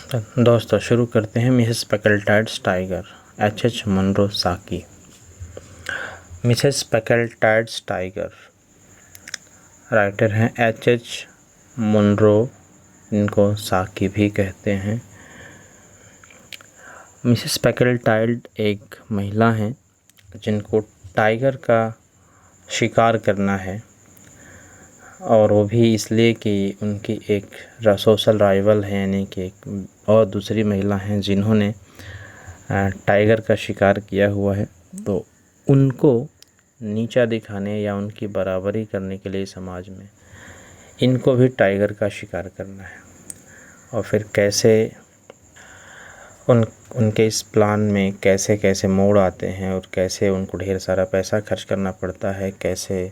दोस्तों शुरू करते हैं Mrs Packletide's tiger. H. Munro साकी। मिसेस पैकलेटाइड्स टाइगर राइटर हैं H. मुनरो, इनको साकी भी कहते हैं। मिसेस पैकलेटाइड एक महिला हैं जिनको टाइगर का शिकार करना है, और वो भी इसलिए कि उनकी एक सोशल राइवल है, यानी कि एक और दूसरी महिला हैं जिन्होंने टाइगर का शिकार किया हुआ है। तो उनको नीचा दिखाने या उनकी बराबरी करने के लिए समाज में इनको भी टाइगर का शिकार करना है। और फिर कैसे उनके इस प्लान में कैसे कैसे मोड़ आते हैं और कैसे उनको ढेर सारा पैसा खर्च करना पड़ता है, कैसे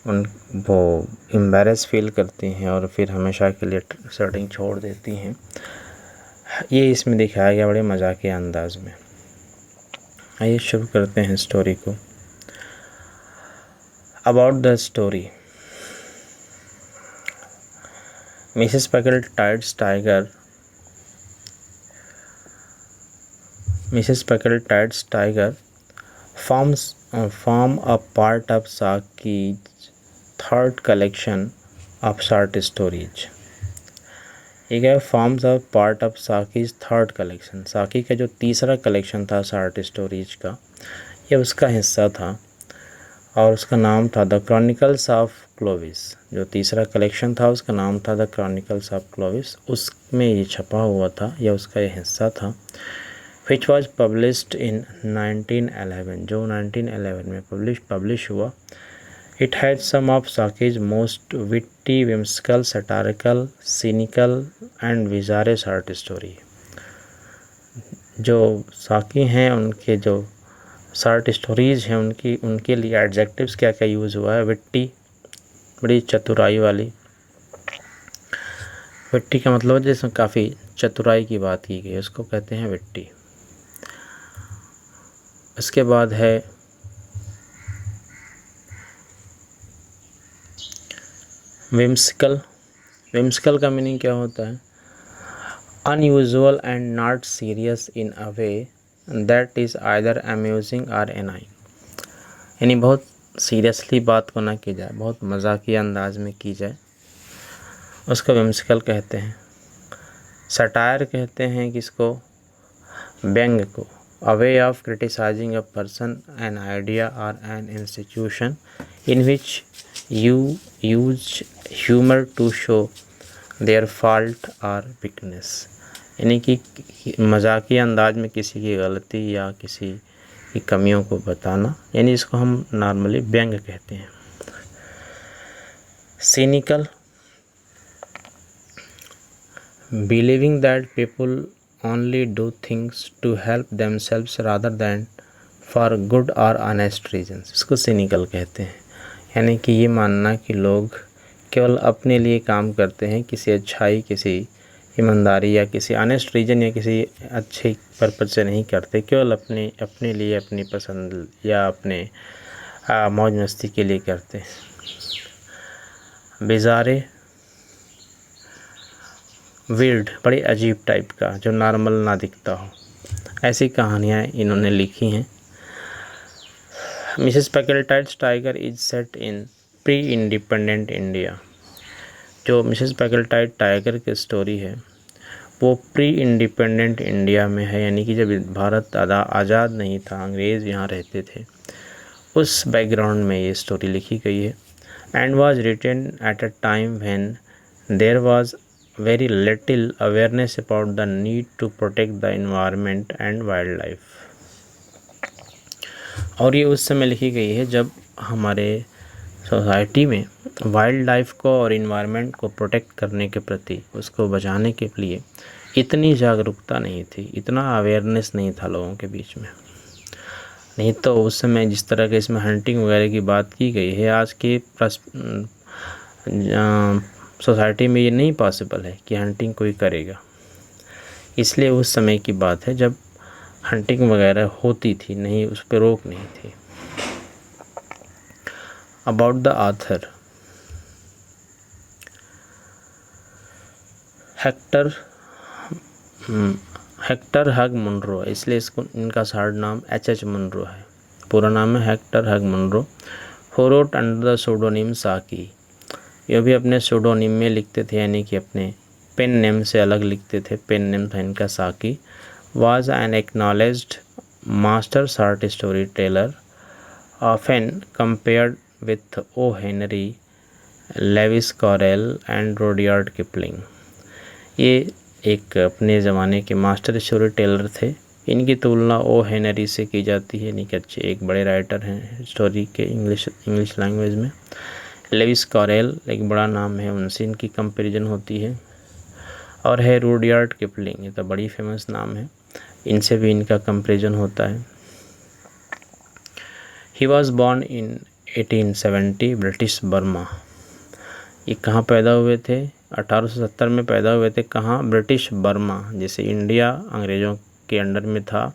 वो एम्बैरेस फील करती हैं और फिर हमेशा के लिए शूटिंग छोड़ देती हैं, ये इसमें दिखाया गया बड़े मजाकिया अंदाज में। आइए शुरू करते हैं स्टोरी को। About the story. Mrs Packletide's tiger form a part of Saki's third collection of short stories। ये क्या forms a part of Saki's third collection. Saki का जो तीसरा कलेक्शन था शॉर्ट स्टोरीज का, ये उसका हिस्सा था और उसका नाम था द क्रॉनिकल्स ऑफ क्लोविस। जो तीसरा कलेक्शन था उसका नाम था द क्रॉनिकल्स ऑफ क्लोविस। उसमें ये छपा हुआ था, या उसका ये हिस्सा था, which was published in 1911, जो 1911 में पब्लिश हुआ। It had some of Saki's most witty, whimsical, satirical, cynical and bizarre short story। जो साकी हैं उनके जो शॉर्ट स्टोरीज हैं उनके लिए एडजेक्टिव्स क्या क्या यूज़ हुआ है। विट्टी, बड़ी चतुराई वाली। विट्टी का मतलब जिसमें काफ़ी चतुराई की बात की गई है, उसको कहते हैं विट्टी। इसके बाद है whimsical। whimsical का मीनिंग क्या होता है? unusual and not serious in a way that is either amusing or annoying। यानी बहुत सीरियसली बात को ना की जाए, बहुत मजाकिया अंदाज में की जाए, उसको whimsical कहते हैं। सटायर कहते हैं किसको? व्यंग को। A way of criticizing a person, an idea or an institution in which you use humor to show their fault or weakness। यानी कि मजाकिया अंदाज में किसी की गलती या किसी की कमियों को बताना, यानी इसको हम नॉर्मली व्यंग कहते हैं। cynical, believing that people only do things to help themselves rather than for good or honest reasons। इसको cynical कहते हैं। यानी कि ये मानना कि लोग केवल अपने लिए काम करते हैं, किसी अच्छाई, किसी ईमानदारी या किसी ऑनेस्ट रीजन या किसी अच्छे पर्पज से नहीं करते, केवल अपने लिए, अपनी पसंद या अपने मौज मस्ती के लिए करते हैं। बिजारे, विर्ड, बड़ी अजीब टाइप का, जो नॉर्मल ना दिखता हो, ऐसी कहानियाँ इन्होंने लिखी हैं। Mrs Packletide's tiger is set in pre independent India. जो मिसेस पैकलेटाइड टाइगर की स्टोरी है वो प्री इंडिपेंडेंट इंडिया में है, यानी कि जब भारत आज़ाद नहीं था, अंग्रेज़ यहाँ रहते थे, उस बैकग्राउंड में ये स्टोरी लिखी गई है। And was written at a time when there was very little awareness about the need to protect the environment and wildlife। और ये उस समय लिखी गई है जब हमारे सोसाइटी में वाइल्ड लाइफ को और इन्वायरमेंट को प्रोटेक्ट करने के प्रति, उसको बचाने के लिए इतनी जागरूकता नहीं थी, इतना अवेयरनेस नहीं था लोगों के बीच में। नहीं तो उस समय जिस तरह के इसमें हंटिंग वगैरह की बात की गई है, आज के सोसाइटी में ये नहीं पॉसिबल है कि हंटिंग कोई करेगा। इसलिए उस समय की बात है जब हंटिंग वगैरह होती थी, नहीं, उस पर रोक नहीं थी। About the author. Hector Hector Hugh Munro, इसलिए इसको इनका शॉर्ट नाम एच मुनरो है। पूरा नाम है Hector Hugh Munro. Who wrote under the pseudonym Saki, ये भी अपने सूडोनिम में लिखते थे, यानी कि अपने पेन नेम से अलग लिखते थे। पेन नेम था इनका Saki. Was an acknowledged master short story teller, often compared with O Henry, Lewis Carroll and Rudyard Kipling. ये एक अपने ज़माने के मास्टर स्टोरी टेलर थे। इनकी तुलना ओ हेनरी से की जाती है, यानी कि अच्छे एक बड़े राइटर हैं स्टोरी के इंग्लिश लैंग्वेज में। लेविस कॉरेल एक बड़ा नाम है, उनसे इनकी कंपैरिजन होती है। और है रुडयार्ड किपलिंग, ये तो बड़ी फेमस नाम है, इनसे भी इनका कंपैरिजन होता है। He was born in 1870 British Burma. ये कहाँ पैदा हुए थे? 1870 में पैदा हुए थे। कहाँ? British Burma. जैसे इंडिया अंग्रेज़ों के अंडर में था,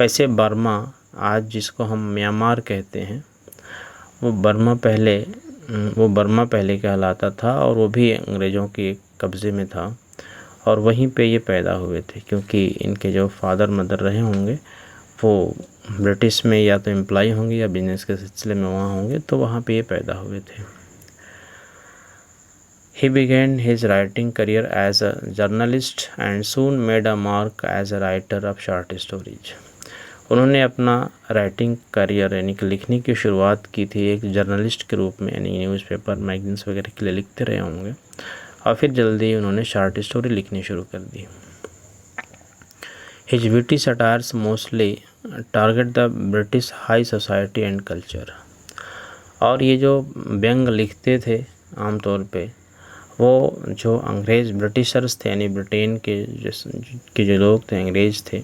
वैसे बर्मा आज जिसको हम म्यांमार कहते हैं, वो बर्मा पहले कहलाता था, और वो भी अंग्रेज़ों के कब्ज़े में था। और वहीं पे ये पैदा हुए थे, क्योंकि इनके जो फादर मदर रहे होंगे वो ब्रिटिश में या तो एम्प्लॉय होंगे या बिजनेस के सिलसिले में वहाँ होंगे, तो वहाँ पे ये पैदा हुए थे। He began his writing career as a journalist and soon made a mark as a writer of short stories. उन्होंने अपना राइटिंग करियर यानी कि लिखने की शुरुआत की थी एक जर्नलिस्ट के रूप में, यानी न्यूज़पेपर मैगजीन्स वगैरह के लिए लिखते रहे होंगे, और फिर जल्दी उन्होंने शॉर्ट स्टोरी लिखनी शुरू कर दी। His witty satires mostly target the British high society and culture. और ये जो व्यंग लिखते थे आमतौर पे, वो जो अंग्रेज़ ब्रिटिशर्स थे, यानी ब्रिटेन के जो लोग थे, अंग्रेज़ थे,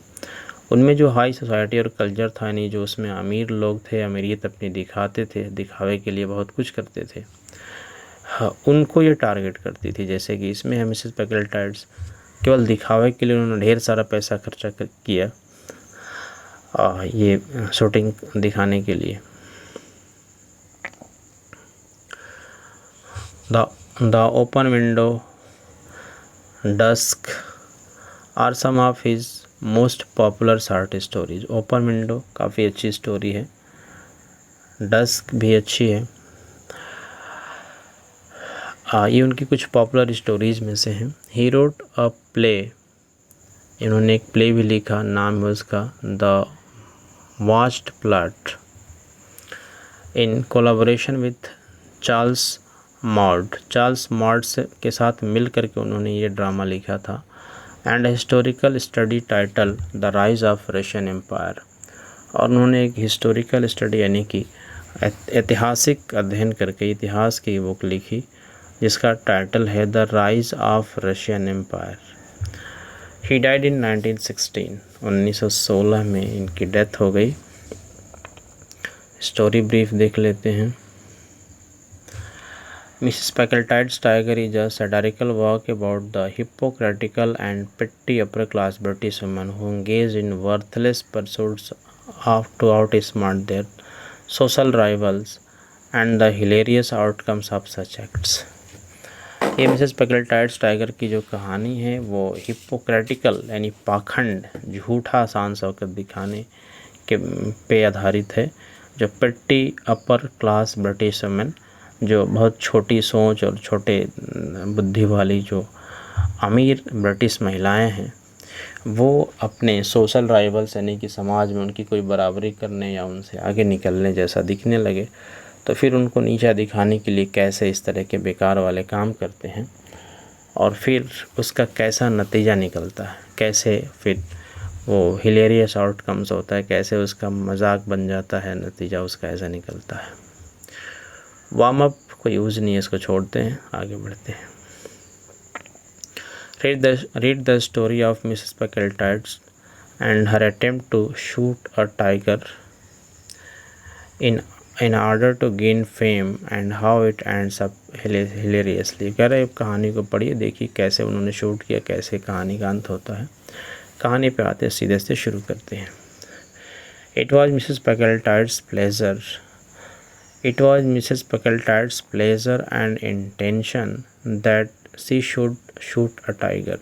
उनमें जो हाई सोसाइटी और कल्चर था, यानी जो उसमें अमीर लोग थे, अमीरियत अपनी दिखाते थे, दिखावे के लिए बहुत कुछ करते थे, हाँ, उनको ये टारगेट करती थी। जैसे कि इसमें है मिसेस पैकलेटाइड्स, केवल दिखावे के लिए उन्होंने ढेर सारा पैसा खर्चा किया ये शूटिंग दिखाने के लिए। The Open Window, Dusk are some of his most popular short stories. Open window काफ़ी अच्छी स्टोरी है, डस्क भी अच्छी है। ये उनकी कुछ पॉपुलर स्टोरीज में से हैं। ही रोट अ प्ले, इन्होंने एक प्ले भी लिखा, नाम है उसका the vast plot, in collaboration with Charles Maude के साथ मिल करके उन्होंने ये ड्रामा लिखा था। And historical study title the rise of Russian empire, और उन्होंने एक हिस्टोरिकल स्टडी यानी कि ऐतिहासिक अध्ययन करके इतिहास की बुक लिखी, जिसका टाइटल है the rise of Russian empire. He died in 1916 में इनकी डेथ हो गई। स्टोरी ब्रीफ देख लेते हैं। Mrs. Packletide Tiger is a satirical work about the hypocritical and petty upper-class British women who engage in worthless pursuits to outsmart their social rivals and the hilarious outcomes of such acts. ये Mrs Packletide's tiger की जो कहानी है वो hypocritical यानी पाखंड, झूठा शान शौकत दिखाने के पे आधारित है। जो patty upper class British women, जो बहुत छोटी सोच और छोटे बुद्धि वाली जो अमीर ब्रिटिश महिलाएं हैं, वो अपने सोशल राइवल्स यानी कि समाज में उनकी कोई बराबरी करने या उनसे आगे निकलने जैसा दिखने लगे, तो फिर उनको नीचा दिखाने के लिए कैसे इस तरह के बेकार वाले काम करते हैं, और फिर उसका कैसा नतीजा निकलता है, कैसे फिर वो हिलेरियस आउटकम्स होता है, कैसे उसका मजाक बन जाता है, नतीजा उसका ऐसा निकलता है। वार्म अप कोई यूज़ नहीं है, इसको छोड़ते हैं, आगे बढ़ते हैं। Read the story of Mrs Packletide's and her attempt to shoot a tiger in order to gain fame and how it ends up hilariously। कह रहे कहानी को पढ़िए, देखिए कैसे उन्होंने शूट किया, कैसे कहानी का अंत होता है। कहानी पे आते सीधे से शुरू करते हैं। It was Mrs. Packletide's pleasure and intention that she should shoot a tiger.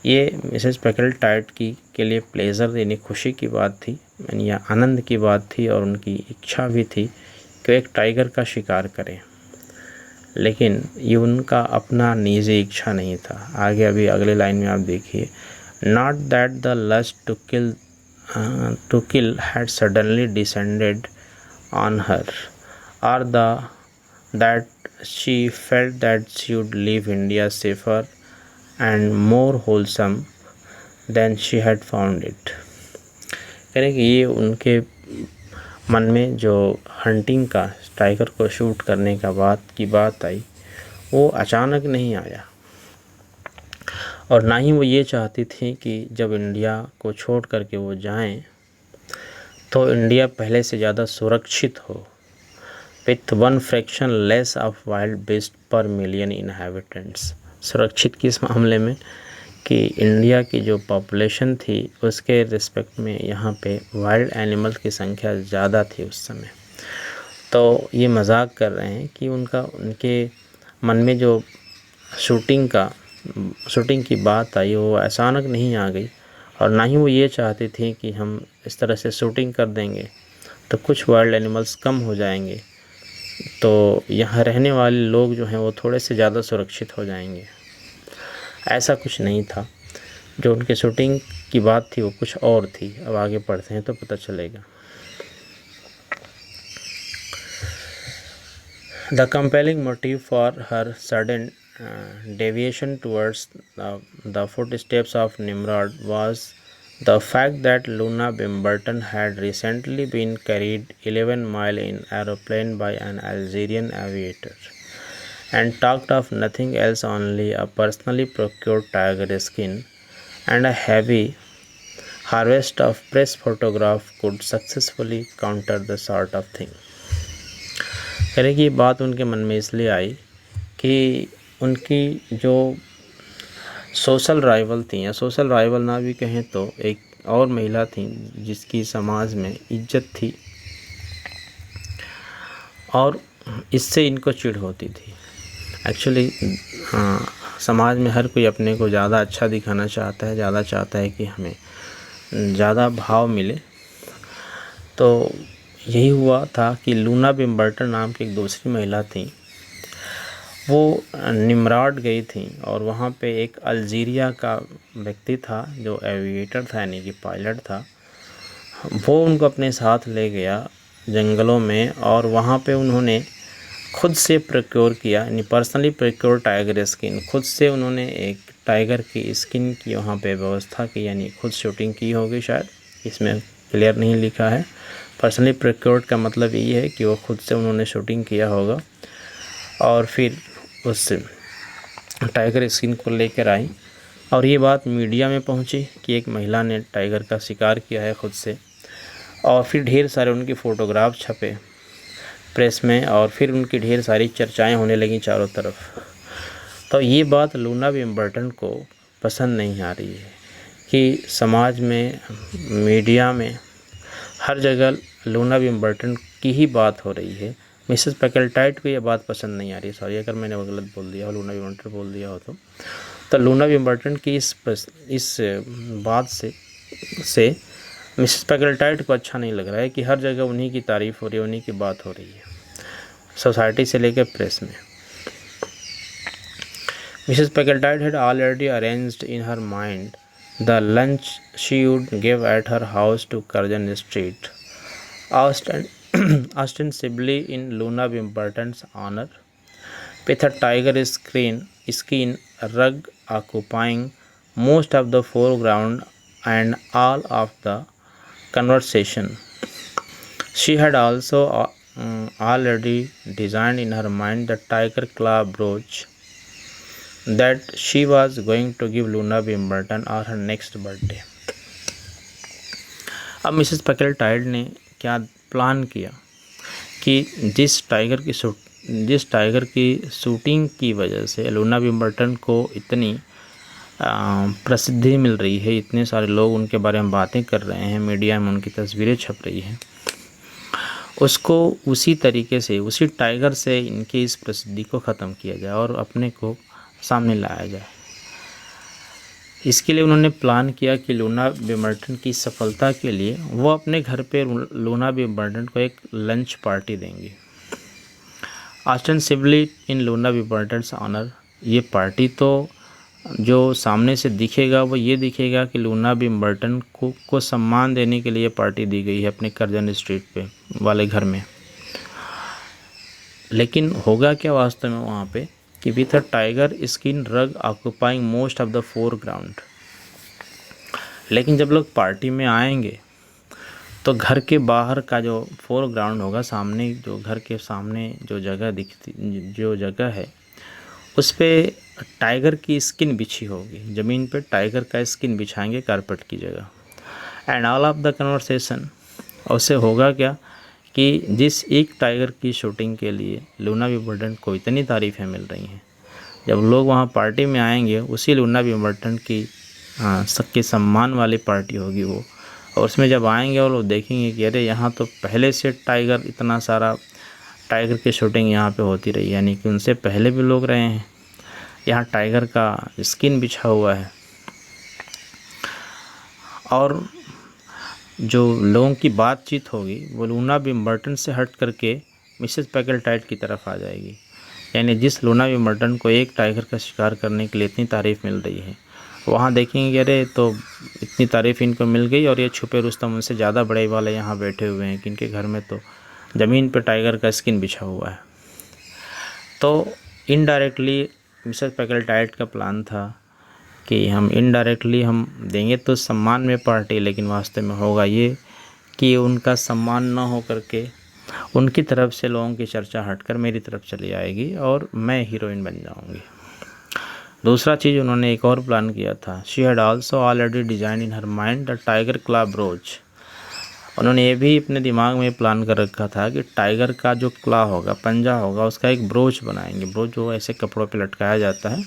ये मिसेस पैकलेटाइट की के लिए प्लेज़र यानी खुशी की बात थी, यानी या आनंद की बात थी, और उनकी इच्छा भी थी कि एक टाइगर का शिकार करें, लेकिन ये उनका अपना निजी इच्छा नहीं था। आगे अभी अगले लाइन में आप देखिए, not that the lust to kill had suddenly descended on her, और that she felt that she would leave India safer and more wholesome than she had found it. कह रहे कि ये उनके मन में जो हंटिंग का, टाइगर को शूट करने का बात आई, वो अचानक नहीं आया, और ना ही वो ये चाहती थी कि जब इंडिया को छोड़ करके वो जाएं तो इंडिया पहले से ज़्यादा सुरक्षित हो, with 1 fraction less of wild beast पर मिलियन इनहेबिटेंट्स। सुरक्षित किस मामले में कि इंडिया की जो पॉपुलेशन थी उसके रिस्पेक्ट में यहाँ पे वाइल्ड एनिमल्स की संख्या ज़्यादा थी उस समय। तो ये मजाक कर रहे हैं कि उनके मन में जो शूटिंग की बात आई वो अचानक नहीं आ गई, और ना ही वो ये चाहती थी कि हम इस तरह से शूटिंग कर देंगे तो कुछ वाइल्ड एनिमल्स कम हो जाएंगे, तो यहाँ रहने वाले लोग जो हैं वो थोड़े से ज़्यादा सुरक्षित हो जाएंगे। ऐसा कुछ नहीं था। जो उनके शूटिंग की बात थी वो कुछ और थी। अब आगे पढ़ते हैं तो पता चलेगा। The compelling motive for her sudden deviation towards the footsteps of Nimrod was the fact that Luna Bimberton had recently been carried 11 miles in aeroplane by an Algerian aviator and talked of nothing else, only a personally procured tiger skin and a heavy harvest of press photograph could successfully counter the sort of thing। कह रहे कि ये बात उनके मन में इसलिए आई कि उनकी जो सोशल राइवल थी, या सोशल राइवल ना भी कहें तो एक और महिला थी जिसकी समाज में इज्जत थी, और इससे इनको चिढ़ होती थी। एक्चुअली समाज में हर कोई अपने को ज़्यादा अच्छा दिखाना चाहता है, ज़्यादा चाहता है कि हमें ज़्यादा भाव मिले। तो यही हुआ था कि लूना बिम्बर्टन नाम की एक दूसरी महिला थी, वो निमराड गई थी, और वहाँ पे एक अल्जीरिया का व्यक्ति था जो एविएटर था, यानी कि पायलट था। वो उनको अपने साथ ले गया जंगलों में, और वहाँ पे उन्होंने खुद से प्रोक्योर किया, यानी पर्सनली प्रोक्योर टाइगर स्किन। खुद से उन्होंने एक टाइगर की स्किन की वहाँ पे व्यवस्था की, यानी खुद शूटिंग की होगी, शायद इसमें क्लियर नहीं लिखा है। पर्सनली प्रोक्योर्ड का मतलब ये है कि वो खुद से उन्होंने शूटिंग किया होगा, और फिर उस टाइगर स्किन को लेकर आई, और ये बात मीडिया में पहुंची कि एक महिला ने टाइगर का शिकार किया है खुद से, और फिर ढेर सारे उनके फ़ोटोग्राफ छपे प्रेस में, और फिर उनकी ढेर सारी चर्चाएं होने लगीं चारों तरफ। तो ये बात लूना बिम्बर्टन को पसंद नहीं आ रही है कि समाज में, मीडिया में, हर जगह लूना बिम्बर्टन की ही बात हो रही है। मिसेस पैकलेटाइट को ये बात पसंद नहीं आ रही। सॉरी अगर मैंने वो गलत बोल दिया हो, लूना बिम्बर्टन बोल दिया हो तो लूना बिम्बर्टन की इस बात से मिसेस पैकलेटाइट को अच्छा नहीं लग रहा है कि हर जगह उन्हीं की तारीफ़ हो रही है, उन्हीं की बात हो रही है, सोसाइटी से लेकर प्रेस में। Mrs Packletide had already arranged in her mind the lunch she would give at her house to Curzon Street, ostensibly in Luna Bimberton's honor, with a tiger skin rug occupying most of the foreground and all of the conversation. She had also already designed in her mind the tiger claw brooch that she was going to give Luna Bimberton on her next birthday. अब Mrs Packletide ने क्या plan किया कि जिस tiger की shooting की वजह से लूना बिम्बर्टन को इतनी प्रसिद्धि मिल रही है, इतने सारे लोग उनके बारे में बातें कर रहे हैं, मीडिया में उनकी तस्वीरें छप रही हैं, उसको उसी तरीके से, उसी टाइगर से इनकी इस प्रसिद्धि को ख़त्म किया जाए और अपने को सामने लाया जाए। इसके लिए उन्होंने प्लान किया कि लूना विमर्टन की सफलता के लिए वो अपने घर पे लूना विमर्टन को एक लंच पार्टी देंगे ऑस्टेंसिबली इन लूना विमर्टन्स ऑनर। ये पार्टी तो जो सामने से दिखेगा वो ये दिखेगा कि लूना विमर्टन को सम्मान देने के लिए पार्टी दी गई है अपने कर्जन स्ट्रीट पे वाले घर में। लेकिन होगा क्या वास्तव में वहाँ पे कि विथ अ टाइगर स्किन रग occupying most of the foreground. लेकिन जब लोग पार्टी में आएंगे तो घर के बाहर का जो फोरग्राउंड होगा, सामने जो घर के सामने जो जगह है उस पे टाइगर की स्किन बिछी होगी, ज़मीन पे टाइगर का स्किन बिछाएंगे कारपेट की जगह। And all of the conversation, उससे होगा क्या कि जिस एक टाइगर की शूटिंग के लिए लूना विमर्टन को इतनी तारीफ़ें मिल रही हैं, जब लोग वहाँ पार्टी में आएंगे उसी लूना विमर्टन की सबके सम्मान वाली पार्टी होगी वो, और उसमें जब आएंगे और लोग देखेंगे कि अरे यहाँ तो पहले से टाइगर, इतना सारा टाइगर की शूटिंग यहाँ पे होती रही, यानी कि उनसे पहले भी लोग रहे हैं, यहाँ टाइगर का स्किन बिछा हुआ है। और जो लोगों की बातचीत होगी वो लूना विमर्टन से हट करके मिसेस पैकलेटाइड की तरफ आ जाएगी। यानी जिस लूना विमर्टन को एक टाइगर का शिकार करने के लिए इतनी तारीफ़ मिल रही है, वहाँ देखेंगे अरे तो इतनी तारीफ़ इनको मिल गई और ये छुपे रुस्तम उनसे ज़्यादा बड़े वाले यहाँ बैठे हुए हैं कि इनके घर में तो ज़मीन पे टाइगर का स्किन बिछा हुआ है। तो इनडायरेक्टली मिसेस पैकलेटाइड का प्लान था कि हम इनडायरेक्टली हम देंगे तो सम्मान में पार्टी, लेकिन वास्तव में होगा ये कि उनका सम्मान ना हो करके उनकी तरफ से लोगों की चर्चा हटकर मेरी तरफ चली आएगी और मैं हीरोइन बन जाऊंगी। दूसरा चीज़ उन्होंने एक और प्लान किया था। She had also already design in her mind the tiger claw broach. उन्होंने ये भी अपने दिमाग में प्लान कर रखा था कि टाइगर का जो क्ला होगा, पंजा होगा, उसका एक ब्रोच बनाएंगे। ब्रोच जो ऐसे कपड़ों पे लटकाया जाता है,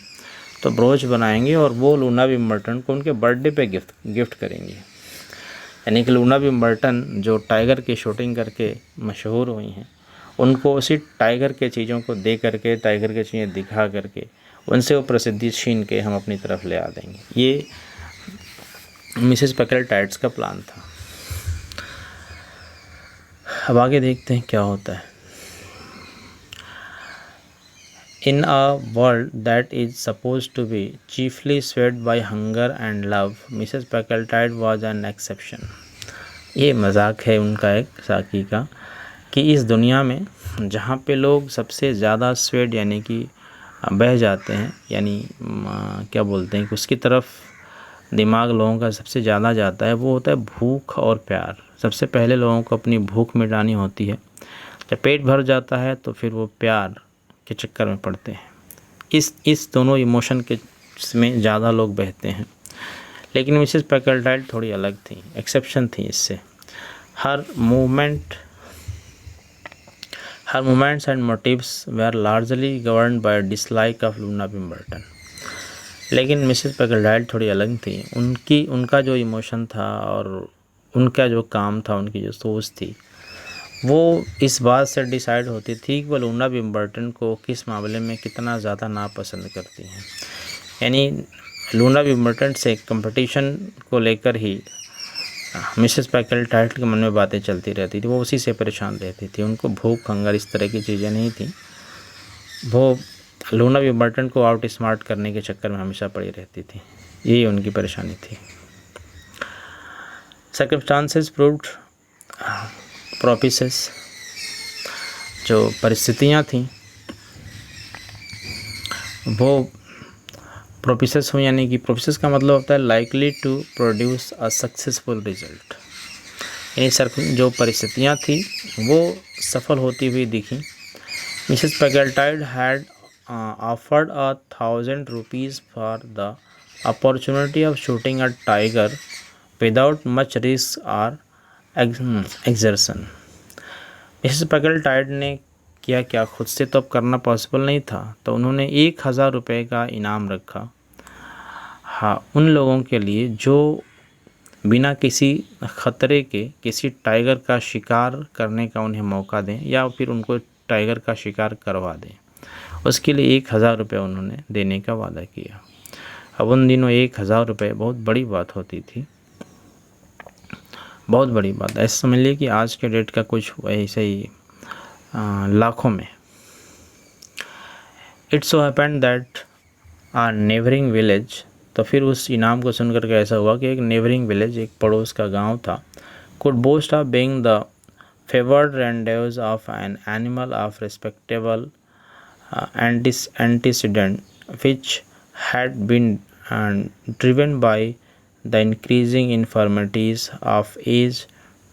तो ब्रोच बनाएंगे और वो लूना विमर्टन को उनके बर्थडे पे गिफ्ट करेंगे। यानी कि लूना विमर्टन जो टाइगर की शूटिंग करके मशहूर हुई हैं, उनको उसी टाइगर के चीज़ों को दे करके, टाइगर की चीज़ें दिखा करके उनसे वो प्रसिद्धि छीन के हम अपनी तरफ ले आ देंगे। ये मिसेस पैकलेटाइड्स का प्लान था। अब आगे देखते हैं क्या होता है। In a world that is supposed to be chiefly swayed by hunger and love, Mrs. Packletide was an exception. ये मजाक है उनका एक साकी का कि इस दुनिया में जहाँ पे लोग सबसे ज़्यादा स्वेड यानी कि बह जाते हैं, यानी क्या बोलते हैं कि उसकी तरफ दिमाग लोगों का सबसे ज़्यादा जाता है, वो होता है भूख और प्यार। सबसे पहले लोगों को अपनी भूख मिटानी होती है, जब पेट भर जाता है तो फिर वो प्यार के चक्कर में पड़ते हैं। इस दोनों इमोशन के में ज़्यादा लोग बहते हैं। लेकिन मिसेस पैकलेटाइड थोड़ी अलग थी, एक्सेप्शन थी इससे। Her movements and motives were largely governed by dislike of Loona Bimberton. लेकिन मिसेस पैकलेटाइड थोड़ी अलग थी। उनका जो इमोशन था और उनका जो काम था, उनकी जो सोच थी, वो इस बात से डिसाइड होती थी कि वो लूना विमर्टन को किस मामले में कितना ज़्यादा नापसंद करती हैं। यानी लूना विमर्टन से कंपटीशन को लेकर ही मिसेस पैकलेटाइड के मन में बातें चलती रहती थी। वो उसी से परेशान रहती थी। उनको भूख, हंगर इस तरह की चीज़ें नहीं थी। वो लूना विमर्टन को आउट स्मार्ट करने के चक्कर में हमेशा पड़ी रहती थी। यही उनकी परेशानी थी। सर्कमस्टांसेस प्रूव्ड प्रोपिसेस, जो परिस्थितियाँ थीं वो प्रोपिसेस हुई। यानी कि प्रोपिसेस का मतलब होता है likely to produce a successful result. यानी जो परिस्थितियाँ थी वो सफल होती हुई दिखी। Mrs Packletide had offered 1,000 rupees for the opportunity of shooting a tiger without much risk और एक्सर्शन। मिसेस पैकलेटाइड ने किया क्या, खुद से तो अब करना पॉसिबल नहीं था, तो उन्होंने 1,000 रुपये का इनाम रखा, हाँ, उन लोगों के लिए जो बिना किसी ख़तरे के किसी टाइगर का शिकार करने का उन्हें मौका दें या फिर उनको टाइगर का शिकार करवा दें। उसके लिए 1,000 रुपये उन्होंने देने का वादा किया। अब उन दिनों 1000 रुपये बहुत बड़ी बात होती थी, बहुत बड़ी बात। ऐसे समझ लीजिए कि आज के डेट का कुछ ऐसे ही लाखों में। It so happened that a neighbouring village, तो फिर उस इनाम को सुनकर के ऐसा हुआ कि एक नेबरिंग विलेज, एक पड़ोस का गांव था, could boast of being the favored rendezvous of an animal of respectable antecedent which had been driven by the increasing infirmities of age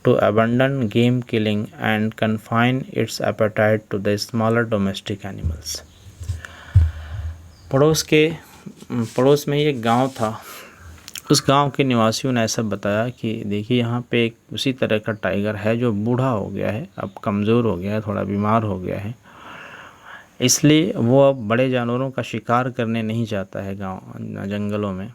to abandon game killing and confine its appetite to the smaller domestic animals। पड़ोस में एक गांव था। उस गांव के निवासियों ने ऐसा बताया कि देखिए यहाँ पे एक उसी तरह का टाइगर है जो बूढ़ा हो गया है, अब कमज़ोर हो गया है, थोड़ा बीमार हो गया है, इसलिए वो अब बड़े जानवरों का शिकार करने नहीं चाहता है गांव जंगलों में।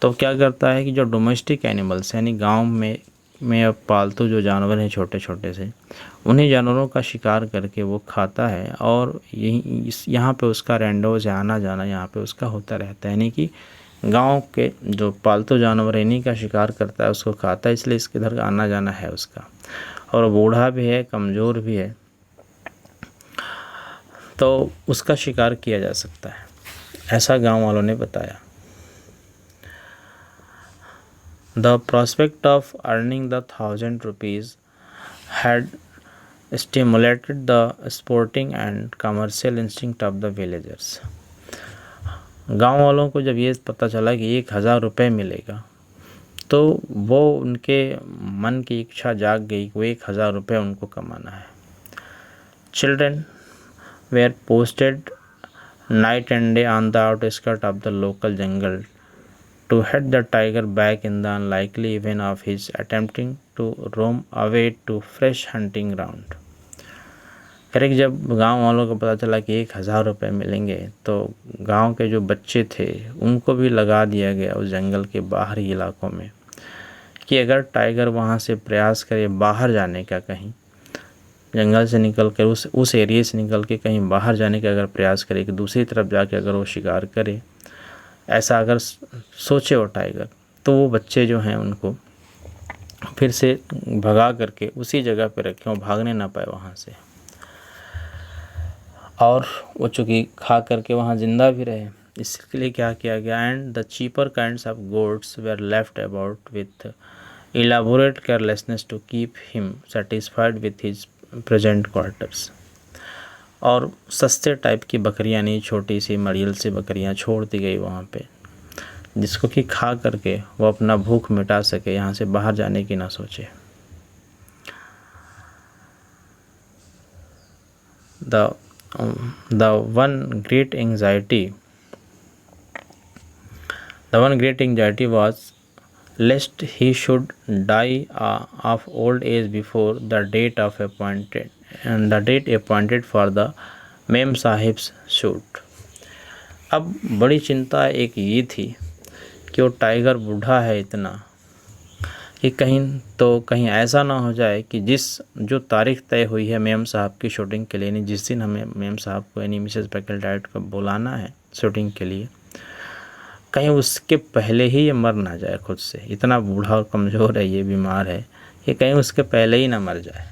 तो क्या करता है कि जो डोमेस्टिक एनिमल्स यानी गांव में अब पालतू जो जानवर हैं छोटे छोटे से, उन्हीं जानवरों का शिकार करके वो खाता है और यहाँ पे उसका रेंडोज आना जाना यहाँ पे उसका होता रहता है। यानी कि गांव के जो पालतू जानवर है इन्हीं का शिकार करता है, उसको खाता है, इसलिए इसके इधर आना जाना है उसका, और बूढ़ा भी है, कमज़ोर भी है, तो उसका शिकार किया जा सकता है, ऐसा गांव वालों ने बताया। The prospect of earning the 1000 rupees had stimulated the sporting and commercial instinct of the villagers। गांव वालों को जब ये पता चला कि 1000 रुपये मिलेगा, तो वो उनके मन की इच्छा जाग गई कि वो 1000 रुपये उनको कमाना है। Children were posted night and day on the outskirts of the local jungle to head the tiger back in the unlikely event of his attempting to roam away to fresh hunting ground। Correct, जब गांव वालों को पता चला कि 1000 रुपये मिलेंगे, तो गांव के जो बच्चे थे उनको भी लगा दिया गया उस जंगल के बाहरी इलाकों में कि अगर टाइगर वहां से प्रयास करे बाहर जाने का, कहीं जंगल से निकल कर उस एरिया से निकल के कहीं बाहर जाने का अगर प्रयास करे कि दूसरी तरफ जाके अगर वो शिकार करे, ऐसा अगर सोचे वो टाइगर, तो वो बच्चे जो हैं उनको फिर से भगा करके उसी जगह पे रखें, वो भागने ना पाए वहाँ से, और वो चूँकि खा करके वहाँ ज़िंदा भी रहे। इसके लिए क्या किया गया, and the cheaper kinds of goats were left about with elaborate carelessness to keep him satisfied with his present quarters. और सस्ते टाइप की बकरियाँ, नहीं छोटी सी मड़ियल सी बकरियाँ छोड़ दी गई वहाँ पे, जिसको कि खा करके वो अपना भूख मिटा सके, यहाँ से बाहर जाने की ना सोचे। The one great anxiety was lest he should die of old age before the date appointed for the ma'am sahibs shoot. अब बड़ी चिंता एक ये थी कि वो टाइगर बूढ़ा है इतना कि कहीं ऐसा ना हो जाए कि जो तारीख तय हुई है मेम साहब की शूटिंग के लिए, यानी जिस दिन हमें मेम साहब को यानी मिसेस बैकेलडाइट को बुलाना है शूटिंग के लिए, कहीं उसके पहले ही ये मर ना जाए खुद से। इतना बूढ़ा और कमज़ोर है, ये बीमार है, ये कहीं उसके पहले ही ना मर जाए।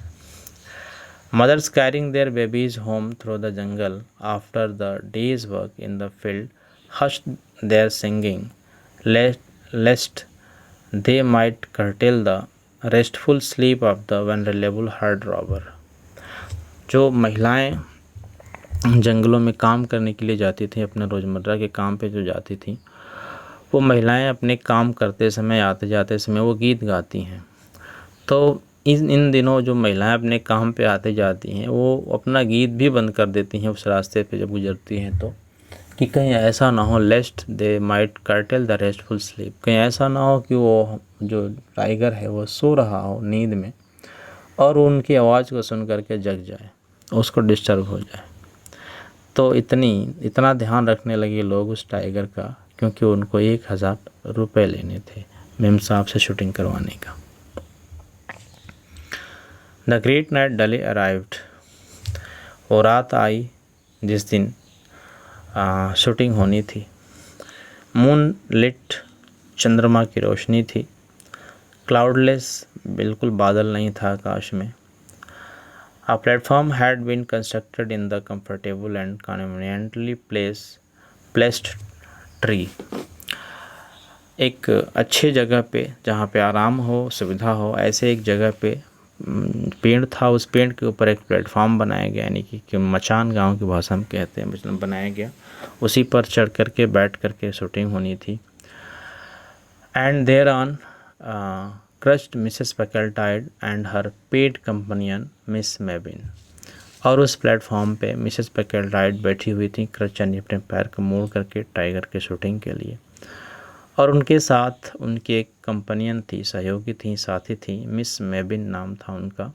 Mothers carrying their babies home through the jungle after the day's work in the field hushed their singing lest they might curtail the restful sleep of the vulnerable herd robber। जो महिलाएं जंगलों में काम करने के लिए जाती थी, अपने रोज़मर्रा के काम पे जो जाती थी, वो महिलाएं अपने काम करते समय, आते जाते समय वो गीत गाती हैं। तो इन दिनों जो महिलाएं अपने काम पे आते जाती हैं, वो अपना गीत भी बंद कर देती हैं उस रास्ते पे जब गुजरती हैं, तो कि कहीं ऐसा ना हो lest they might curtail the restful sleep, कहीं ऐसा ना हो कि वो जो टाइगर है वो सो रहा हो नींद में और उनकी आवाज़ को सुन करके जग जाए, उसको डिस्टर्ब हो जाए। तो इतना ध्यान रखने लगे लोग उस टाइगर का, क्योंकि उनको 1000 रुपये लेने थे मेम साहब से शूटिंग करवाने का। द ग्रेट नाइट डले अराइव्ड, वो रात आई जिस दिन शूटिंग होनी थी। मून लिट, चंद्रमा की रोशनी थी। क्लाउडलेस, बिल्कुल बादल नहीं था आकाश में। A platform had been constructed in the comfortable and conveniently placed tree. एक अच्छे जगह पे जहाँ पे आराम हो, सुविधा हो, ऐसे एक जगह पे पेड़ था। उस पेड़ के ऊपर एक प्लेटफॉर्म बनाया गया, यानी कि मचान गांव की भाषा में कहते हैं, मतलब बनाया गया। उसी पर चढ़ करके बैठ करके शूटिंग होनी थी। And there on crust Mrs Packletide and her paid companion Miss Mebbin. और उस प्लेटफॉर्म पे मिसेस पैकल्टाइड बैठी हुई थी, क्रस्ट यानी अपने पैर को मोड़ करके टाइगर के शूटिंग के लिए। और उनके साथ उनकी एक कंपनियन थी, सहयोगी थी, साथी थी, मिस मेबिन नाम था उनका।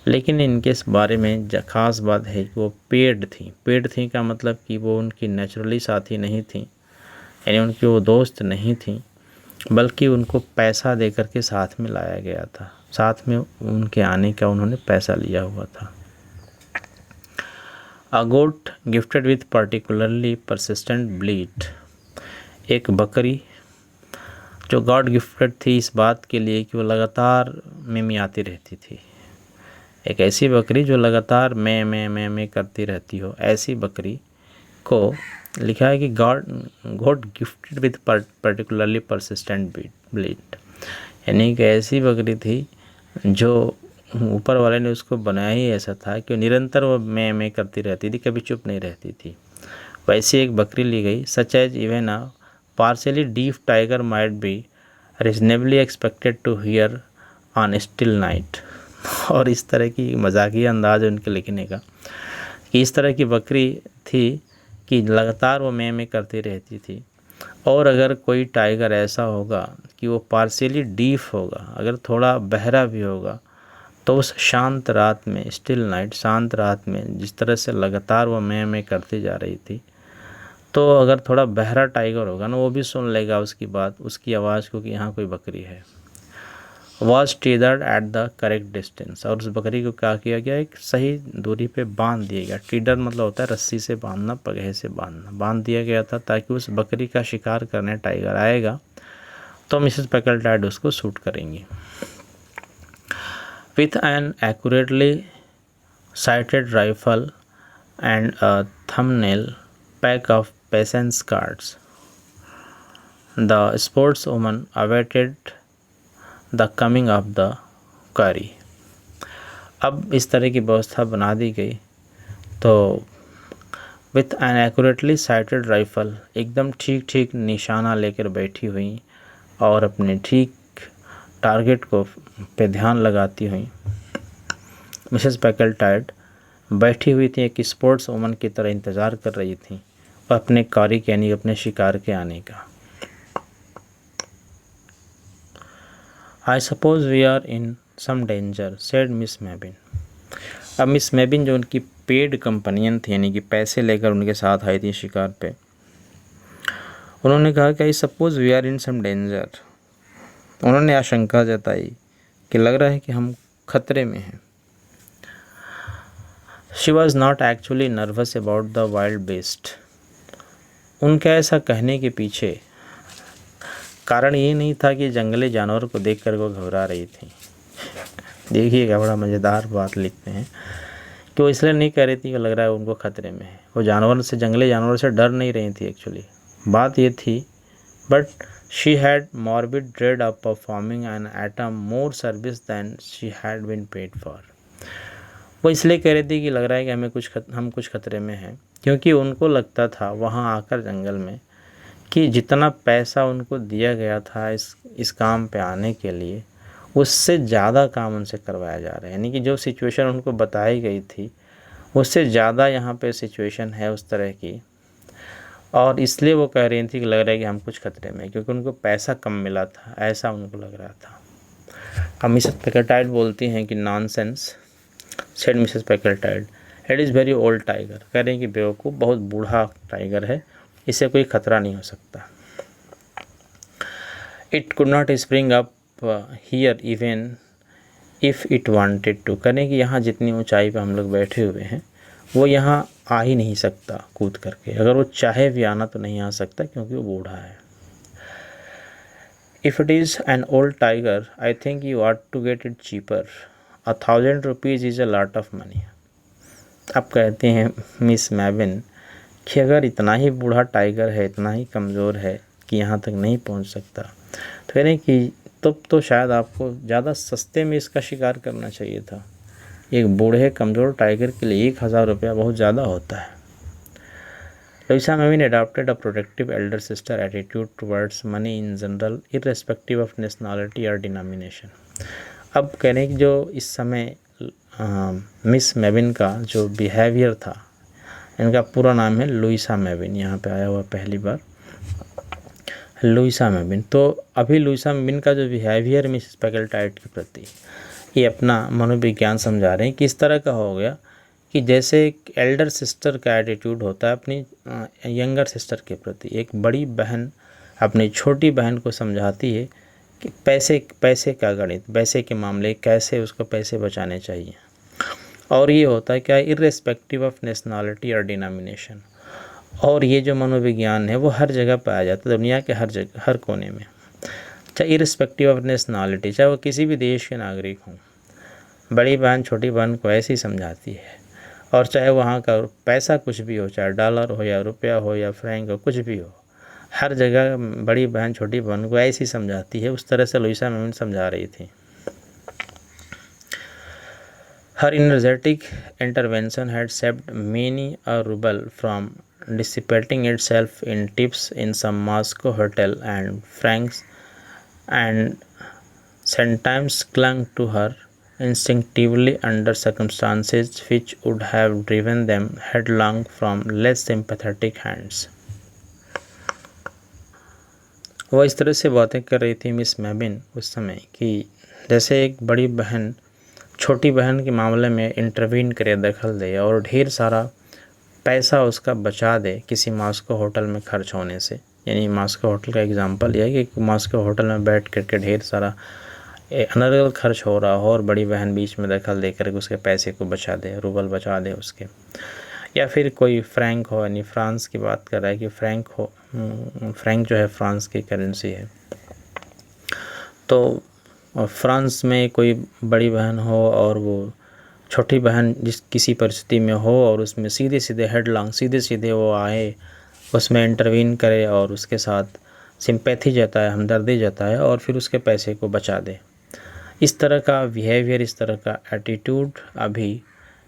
लेकिन इनके इस बारे में ख़ास बात है कि वो पेड थी। पेड थी का मतलब कि वो उनकी नेचुरली साथी नहीं थी, यानी उनकी वो दोस्त नहीं थी, बल्कि उनको पैसा दे करके साथ में लाया गया था। साथ में उनके आने का उन्होंने पैसा लिया हुआ था। A goat gifted with particularly persistent bleat। एक बकरी जो गॉड गिफ्टेड थी इस बात के लिए कि वो लगातार मिमियाती रहती थी। एक ऐसी बकरी जो लगातार मैं करती रहती हो, ऐसी बकरी को लिखा है कि God gifted with particularly persistent bleat, यानी कि ऐसी बकरी थी जो ऊपर वाले ने उसको बनाया ही ऐसा था कि निरंतर वो मैं करती रहती थी, कभी चुप नहीं रहती थी। वैसी एक बकरी ली गई। Such as even a partially deaf tiger might be reasonably expected to hear on still night. और इस तरह की मजाकिया अंदाज है उनके लिखने का कि इस तरह की बकरी थी कि लगातार वो मैं करती रहती थी। और अगर कोई टाइगर ऐसा होगा कि वो पार्शियली डीफ होगा, अगर थोड़ा बहरा भी होगा, तो उस शांत रात में, स्टिल नाइट, शांत रात में जिस तरह से लगातार वो मैं करती जा रही थी, तो अगर थोड़ा बहरा टाइगर होगा ना, वो भी सुन लेगा उसकी बात, उसकी आवाज़ को कि यहाँ कोई बकरी है। Was tethered at the correct distance. और उस बकरी को क्या किया गया, एक सही दूरी पे बांध दिया गया। टीडर मतलब होता है रस्सी से बांधना, पगहे से बांधना। बांध दिया गया था ताकि उस बकरी का शिकार करने टाइगर आएगा तो मिसेस पैकल्टाइड उसको शूट करेंगी। With an accurately sighted rifle and a thumbnail pack of patience cards, the sportswoman awaited the coming of the quarry। अब इस तरह की व्यवस्था बना दी गई तो with an accurately sighted rifle, एकदम ठीक निशाना लेकर बैठी हुई और अपने ठीक टारगेट को पे ध्यान लगाती हुई मिसेस पैकल्टाइड बैठी हुई थी। एक स्पोर्ट्स वुमन की तरह इंतज़ार कर रही थी और अपने कारी के यानी अपने शिकार के आने का। I suppose we are in some danger said Miss Mebbin. अब मिस मेबिन जो उनकी पेड कंपनियन थी, यानी कि पैसे लेकर उनके साथ आई थी शिकार पे, उन्होंने कहा कि I suppose we are in some danger. उन्होंने आशंका जताई कि लग रहा है कि हम खतरे में हैं। She was not actually nervous about the wild best. उनका ऐसा कहने के पीछे कारण ये नहीं था कि जंगली जानवर को देखकर वो घबरा रही थी। देखिएगा, बड़ा मज़ेदार बात लिखते हैं कि वो इसलिए नहीं कह रही थी कि लग रहा है उनको खतरे में है। वो जानवर से, जंगली जानवर से डर नहीं रही थी एक्चुअली। बात ये थी, but she had morbid dread of performing an atom more service than she had been paid for. वो इसलिए कह रही थी कि लग रहा है कि हम कुछ खतरे में हैं, क्योंकि उनको लगता था वहाँ आकर जंगल में कि जितना पैसा उनको दिया गया था इस काम पे आने के लिए, उससे ज़्यादा काम उनसे करवाया जा रहा है। यानी कि जो सिचुएशन उनको बताई गई थी उससे ज़्यादा यहाँ पे सिचुएशन है उस तरह की, और इसलिए वो कह रही थी कि लग रहा है कि हम कुछ खतरे में, क्योंकि उनको पैसा कम मिला था, ऐसा उनको लग रहा था। अब मिसेस पैकल्टाइड बोलती हैं कि nonsense said Mrs Packletide, it is very old tiger. कह रहे हैं कि बेवकूफ़, बहुत बूढ़ा टाइगर है, इससे कोई ख़तरा नहीं हो सकता। It could not spring up here even if it wanted to. करें कि यहाँ जितनी ऊंचाई पे हम लोग बैठे हुए हैं वो यहाँ आ ही नहीं सकता कूद करके। अगर वो चाहे भी आना तो नहीं आ सकता, क्योंकि वो बूढ़ा है। If it is an old tiger, I think you ought to get it cheaper. 1,000 rupees is a lot of money. अब कहते हैं मिस मैबिन कि अगर इतना ही बूढ़ा टाइगर है, इतना ही कमज़ोर है कि यहाँ तक नहीं पहुँच सकता, तो कह रहे हैं कि तब तो शायद आपको ज़्यादा सस्ते में इसका शिकार करना चाहिए था। एक बूढ़े कमज़ोर टाइगर के लिए 1,000 रुपया बहुत ज़्यादा होता है। Louisa Mavin adopted a protective elder sister attitude towards money in general, irrespective of nationality or denomination. अब कह रहे हैं कि जो इस समय मिस मेविन का जो बिहेवियर था, इनका पूरा नाम है लुइसा मेविन, यहाँ पे आया हुआ पहली बार लुइसा मेविन। तो अभी लुइसा मेविन का जो बिहेवियर मिस स्पेकलटाइट के प्रति, ये अपना मनोविज्ञान समझा रहे हैं कि इस तरह का हो गया कि जैसे एक एल्डर सिस्टर का एटीट्यूड होता है अपनी यंगर सिस्टर के प्रति, एक बड़ी बहन अपनी छोटी बहन को समझाती है कि पैसे का गणित, पैसे के मामले कैसे उसको पैसे बचाने चाहिए। और ये होता है क्या, इर्रेस्पेक्टिव ऑफ नेशनलिटी और डिनोमिनेशन। और ये जो मनोविज्ञान है वो हर जगह पाया जाता है, दुनिया के हर जगह, हर कोने में, चाहे इर्रेस्पेक्टिव ऑफ नेशनलिटी, चाहे वो किसी भी देश के नागरिक हों, बड़ी बहन छोटी बहन को ऐसे ही समझाती है। और चाहे वहाँ का पैसा कुछ भी हो, चाहे डॉलर हो या रुपया हो या फ्रैंक हो, कुछ भी हो, हर जगह बड़ी बहन छोटी बहन को ऐसी समझाती है। उस तरह से लुइसा मेविन समझा रही थी। Her energetic intervention had saved many a ruble from dissipating itself in tips in some Moscow hotel, and francs and centimes clung to her instinctively under circumstances which would have driven them headlong from less sympathetic hands. वह इस तरह से बातें कर रही थी miss मैबिन उस समय कि जैसे एक बड़ी बहन छोटी बहन के मामले में इंटरवीन करे, दखल दे और ढेर सारा पैसा उसका बचा दे किसी मॉस्को होटल में खर्च होने से। यानी मॉस्को होटल का एग्जांपल यह है कि मॉस्को होटल में बैठ करके ढेर सारा अनर्गल खर्च हो रहा हो और बड़ी बहन बीच में दखल दे करके उसके पैसे को बचा दे, रूबल बचा दे उसके। या फिर कोई फ्रैंक हो, यानी फ्रांस की बात कर रहा है कि फ्रैंक हो, फ्रैंक जो है फ्रांस की करेंसी है, तो फ्रांस में कोई बड़ी बहन हो और वो छोटी बहन जिस किसी परिस्थिति में हो और उसमें सीधे सीधे हेडलॉन्ग सीधे सीधे वो आए, उसमें इंटरवीन करे और उसके साथ सिंपैथी जताए, हमदर्दी जताए और फिर उसके पैसे को बचा दे। इस तरह का बिहेवियर, इस तरह का एटीट्यूड अभी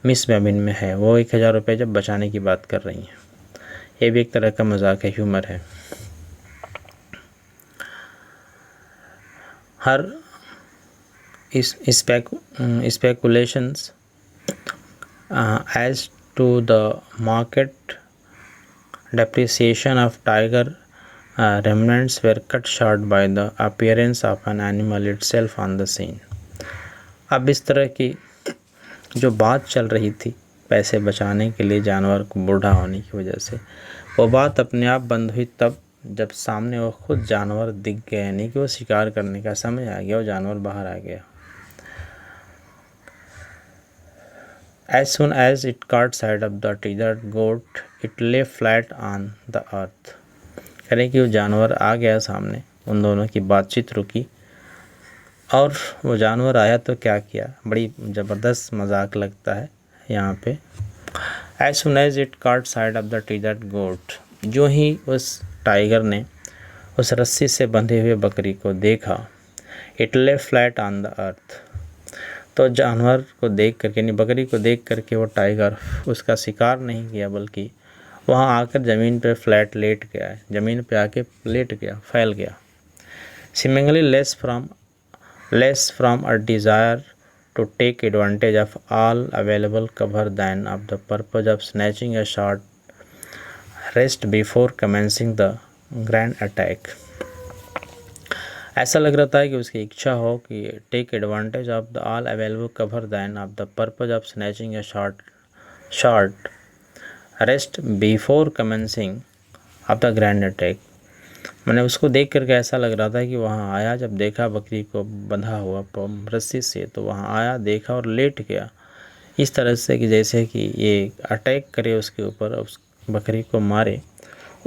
मिस मैबिन में है। वो 1,000 रुपये जब बचाने की बात कर रही हैं, ये भी एक तरह का मजाक है, ह्यूमर है। हर speculations as to the market depreciation of tiger remnants were cut short by the appearance of an animal itself on the scene. अब इस तरह की जो बात चल रही थी पैसे बचाने के लिए जानवर को बूढ़ा होने की वजह से, वो बात अपने आप बंद हुई तब जब सामने वो खुद जानवर दिख गए, यानी कि वो शिकार करने का समय आ गया, वो जानवर बाहर आ गया। As soon as it caught sight of the tethered goat, it lay flat on the earth. करें कि वो जानवर आ गया सामने, उन दोनों की बातचीत रुकी और वो जानवर आया तो क्या किया, बड़ी ज़बरदस्त मजाक लगता है यहाँ पे। As soon as it caught sight of the tethered goat, जो ही उस टाइगर ने उस रस्सी से बंधे हुए बकरी को देखा, it lay flat on the earth, तो जानवर को देख करके, यानी बकरी को देख करके वो टाइगर उसका शिकार नहीं किया बल्कि वहाँ आकर ज़मीन पे फ्लैट लेट गया है, ज़मीन पे आके लेट गया, फैल गया। Seemingly less from a desire to take advantage of all available cover than of the purpose of snatching a short rest before commencing the grand attack. ऐसा लग रहा था कि उसकी इच्छा हो कि take advantage of the all available cover than of the purpose of snatching a short rest before commencing of the grand attack. मैंने उसको देख करके ऐसा लग रहा था कि वहाँ आया, जब देखा बकरी को बंधा हुआ रस्सी से, तो वहाँ आया, देखा और लेट गया इस तरह से कि जैसे कि ये अटैक करे उसके ऊपर, उस बकरी को मारे।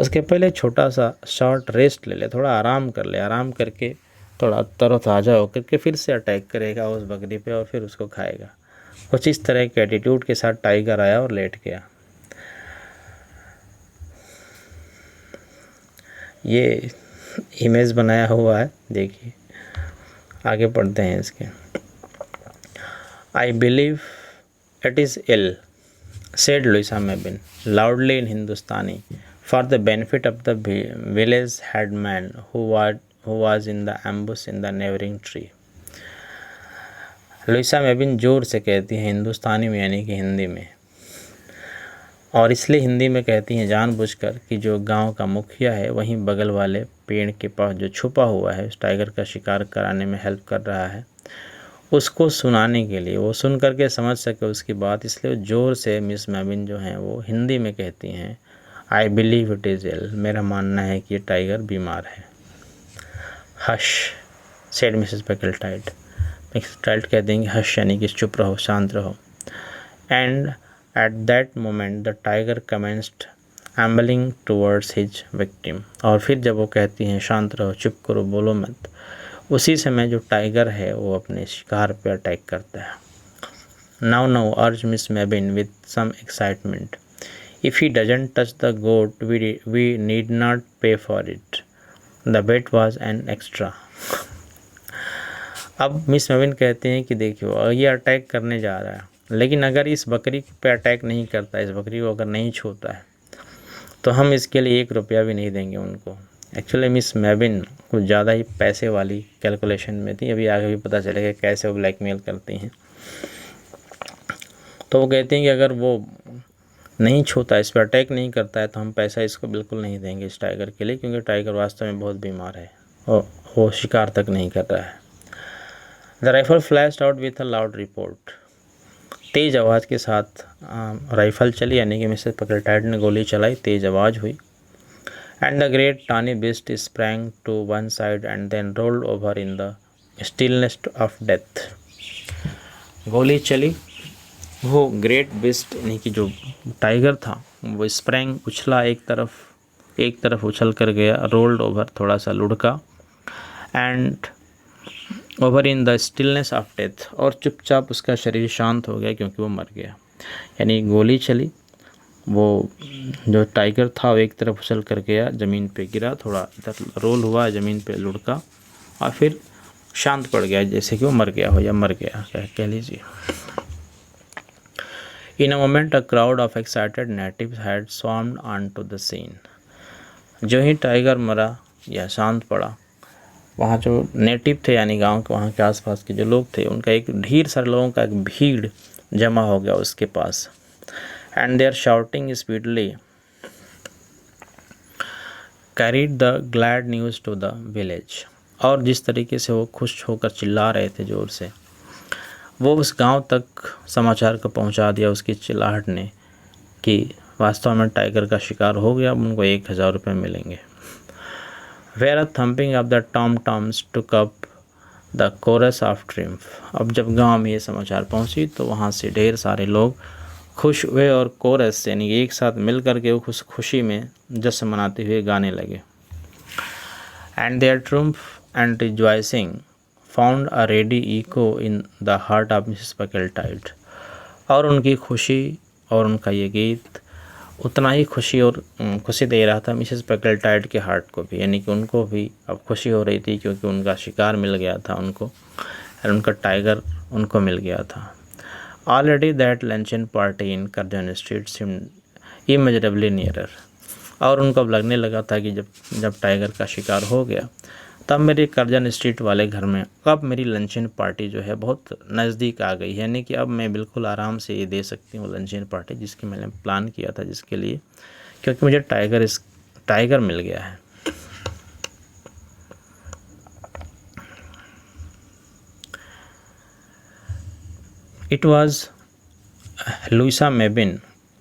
उसके पहले छोटा सा शॉर्ट रेस्ट ले ले, थोड़ा आराम कर ले, आराम करके थोड़ा तरोताज़ा होकर के फिर से अटैक करेगा उस बकरी पे और फिर उसको खाएगा। कुछ इस तरह के एटीट्यूड के साथ टाइगर आया और लेट गया। ये इमेज बनाया हुआ है, देखिए। आगे पढ़ते हैं इसके। I believe it is ill, said Louisa Mabin loudly in Hindustani for the benefit of the village headman who was in the ambush in the neighboring tree. Louisa Mebbin जोर से कहती हैं हिंदुस्तानी में, यानी कि हिंदी में, और इसलिए हिंदी में कहती हैं जानबूझकर कि जो गांव का मुखिया है वहीं बगल वाले पेड़ के पास जो छुपा हुआ है उस टाइगर का शिकार कराने में हेल्प कर रहा है, उसको सुनाने के लिए, वो सुन करके समझ सके उसकी बात, इसलिए ज़ोर से मिस मेबिन जो हैं वो हिंदी में कहती हैं I believe it is ill, मेरा मानना है कि ये टाइगर बीमार है। Hush said Mrs Packletide, Mrs टाइल्ड कह देंगे हश, यानी कि चुप रहो, शांत रहो। And at that moment the tiger commenced ambling towards his victim, और फिर जब वो कहती हैं शांत रहो, चुप करो, बोलो मत, उसी समय जो टाइगर है वो अपने शिकार पे अटैक करता है। Now urged Miss Mebbin with some excitement, if he doesn't touch the goat we need not pay for it, the bait was an extra. अब मिस मेबिन कहते हैं कि देखियो ये अटैक करने जा रहा है, लेकिन अगर इस बकरी पे अटैक नहीं करता, इस बकरी को अगर नहीं छूता है, तो हम इसके लिए 1 रुपया भी नहीं देंगे उनको। एक्चुअली मिस मेबिन कुछ ज़्यादा ही पैसे वाली कैलकुलेशन में थी, अभी आगे भी पता चलेगा कैसे वो ब्लैकमेल करती हैं। तो वो कहती हैं कि अगर वो नहीं छूता, इस पर अटैक नहीं करता है, तो हम पैसा इसको बिल्कुल नहीं देंगे इस टाइगर के लिए, क्योंकि टाइगर वास्तव में बहुत बीमार है और वो शिकार तक नहीं कर रहा है। The rifle flashed out with a loud report, तेज़ आवाज़ के साथ राइफल चली, यानी कि मिसेस पैकल्टाइड ने गोली चलाई, तेज़ आवाज़ हुई। And the great tawny beast sprang to one side and then rolled over in the stillness of death. गोली चली, वो ग्रेट बिस्ट यानी कि जो टाइगर था वो स्प्रैंग उछला, एक तरफ उछल कर गया, रोल्ड ओवर थोड़ा सा लुढ़का, and over in the stillness of death, और चुपचाप उसका शरीर शांत हो गया क्योंकि वो मर गया। यानी गोली चली, वो जो टाइगर था वो एक तरफ उछल कर गया, ज़मीन पे गिरा, थोड़ा इधर रोल हुआ, ज़मीन पे लुढ़का और फिर शांत पड़ गया, जैसे कि वो मर गया हो या मर गया कह लीजिए। In a moment a crowd of excited natives had swarmed on to the scene. जो ही टाइगर मरा या शांत पड़ा, वहाँ जो नेटिव थे यानी गांव के, वहाँ के आसपास के जो लोग थे, उनका एक ढेर सारे लोगों का एक भीड़ जमा हो गया उसके पास। And their shouting speedily carried the glad news to the village। और जिस तरीके से वो खुश होकर चिल्ला रहे थे ज़ोर से, वो उस गांव तक समाचार को पहुंचा दिया उसकी चिल्लाहट ने कि वास्तव में टाइगर का शिकार हो गया, अब उनको 1000 रुपये मिलेंगे। Where a thumping of the tom-toms took up the chorus of triumph। अब जब गांव में ये समाचार पहुंची तो वहाँ से ढेर सारे लोग खुश हुए और कोरस यानी एक साथ मिल कर के वो खुशी में जश्न मनाते हुए गाने लगे। And their triumph and rejoicing found a ready echo in the heart of Mrs Packletide. और उनकी खुशी और उनका ये गीत उतना ही खुशी दे रहा था मिसेस पैकल्टाइड के हार्ट को भी, यानी कि उनको भी अब खुशी हो रही थी क्योंकि उनका शिकार मिल गया था उनको, और उनका टाइगर उनको मिल गया था। Already that luncheon party in Curzon Street seemed immeasurably nearer। और उनको अब लगने लगा था कि जब टाइगर का शिकार हो गया, तब मेरे कर्जन स्ट्रीट वाले घर में अब मेरी लंचन पार्टी जो है बहुत नज़दीक आ गई है, यानी कि अब मैं बिल्कुल आराम से ये दे सकती हूँ लंचन पार्टी जिसकी मैंने प्लान किया था, जिसके लिए, क्योंकि मुझे टाइगर मिल गया है। It was Louisa Mabin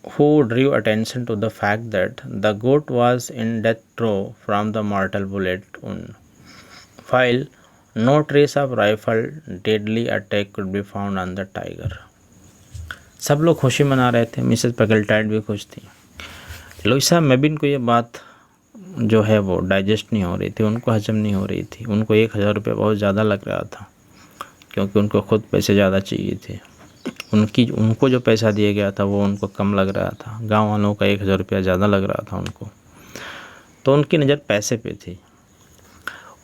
who drew attention to the fact that the goat was in death row from the mortal bullet wound, while no trace of rifle deadly attack could be found on the tiger। सब लोग खुशी मना रहे थे, Mrs पैकल्टाइड भी खुश थी। Luisa Mebbin को ये बात जो है वो डाइजेस्ट नहीं हो रही थी, उनको हजम नहीं हो रही थी। उनको 1,000 रुपये बहुत ज़्यादा लग रहा था, क्योंकि उनको खुद पैसे ज़्यादा चाहिए थे। उनको जो पैसा दिया गया था वो उनको कम लग रहा था, गांव वालों का 1,000 रुपया ज़्यादा लग रहा था उनको। तो उनकी नज़र पैसे पे थी,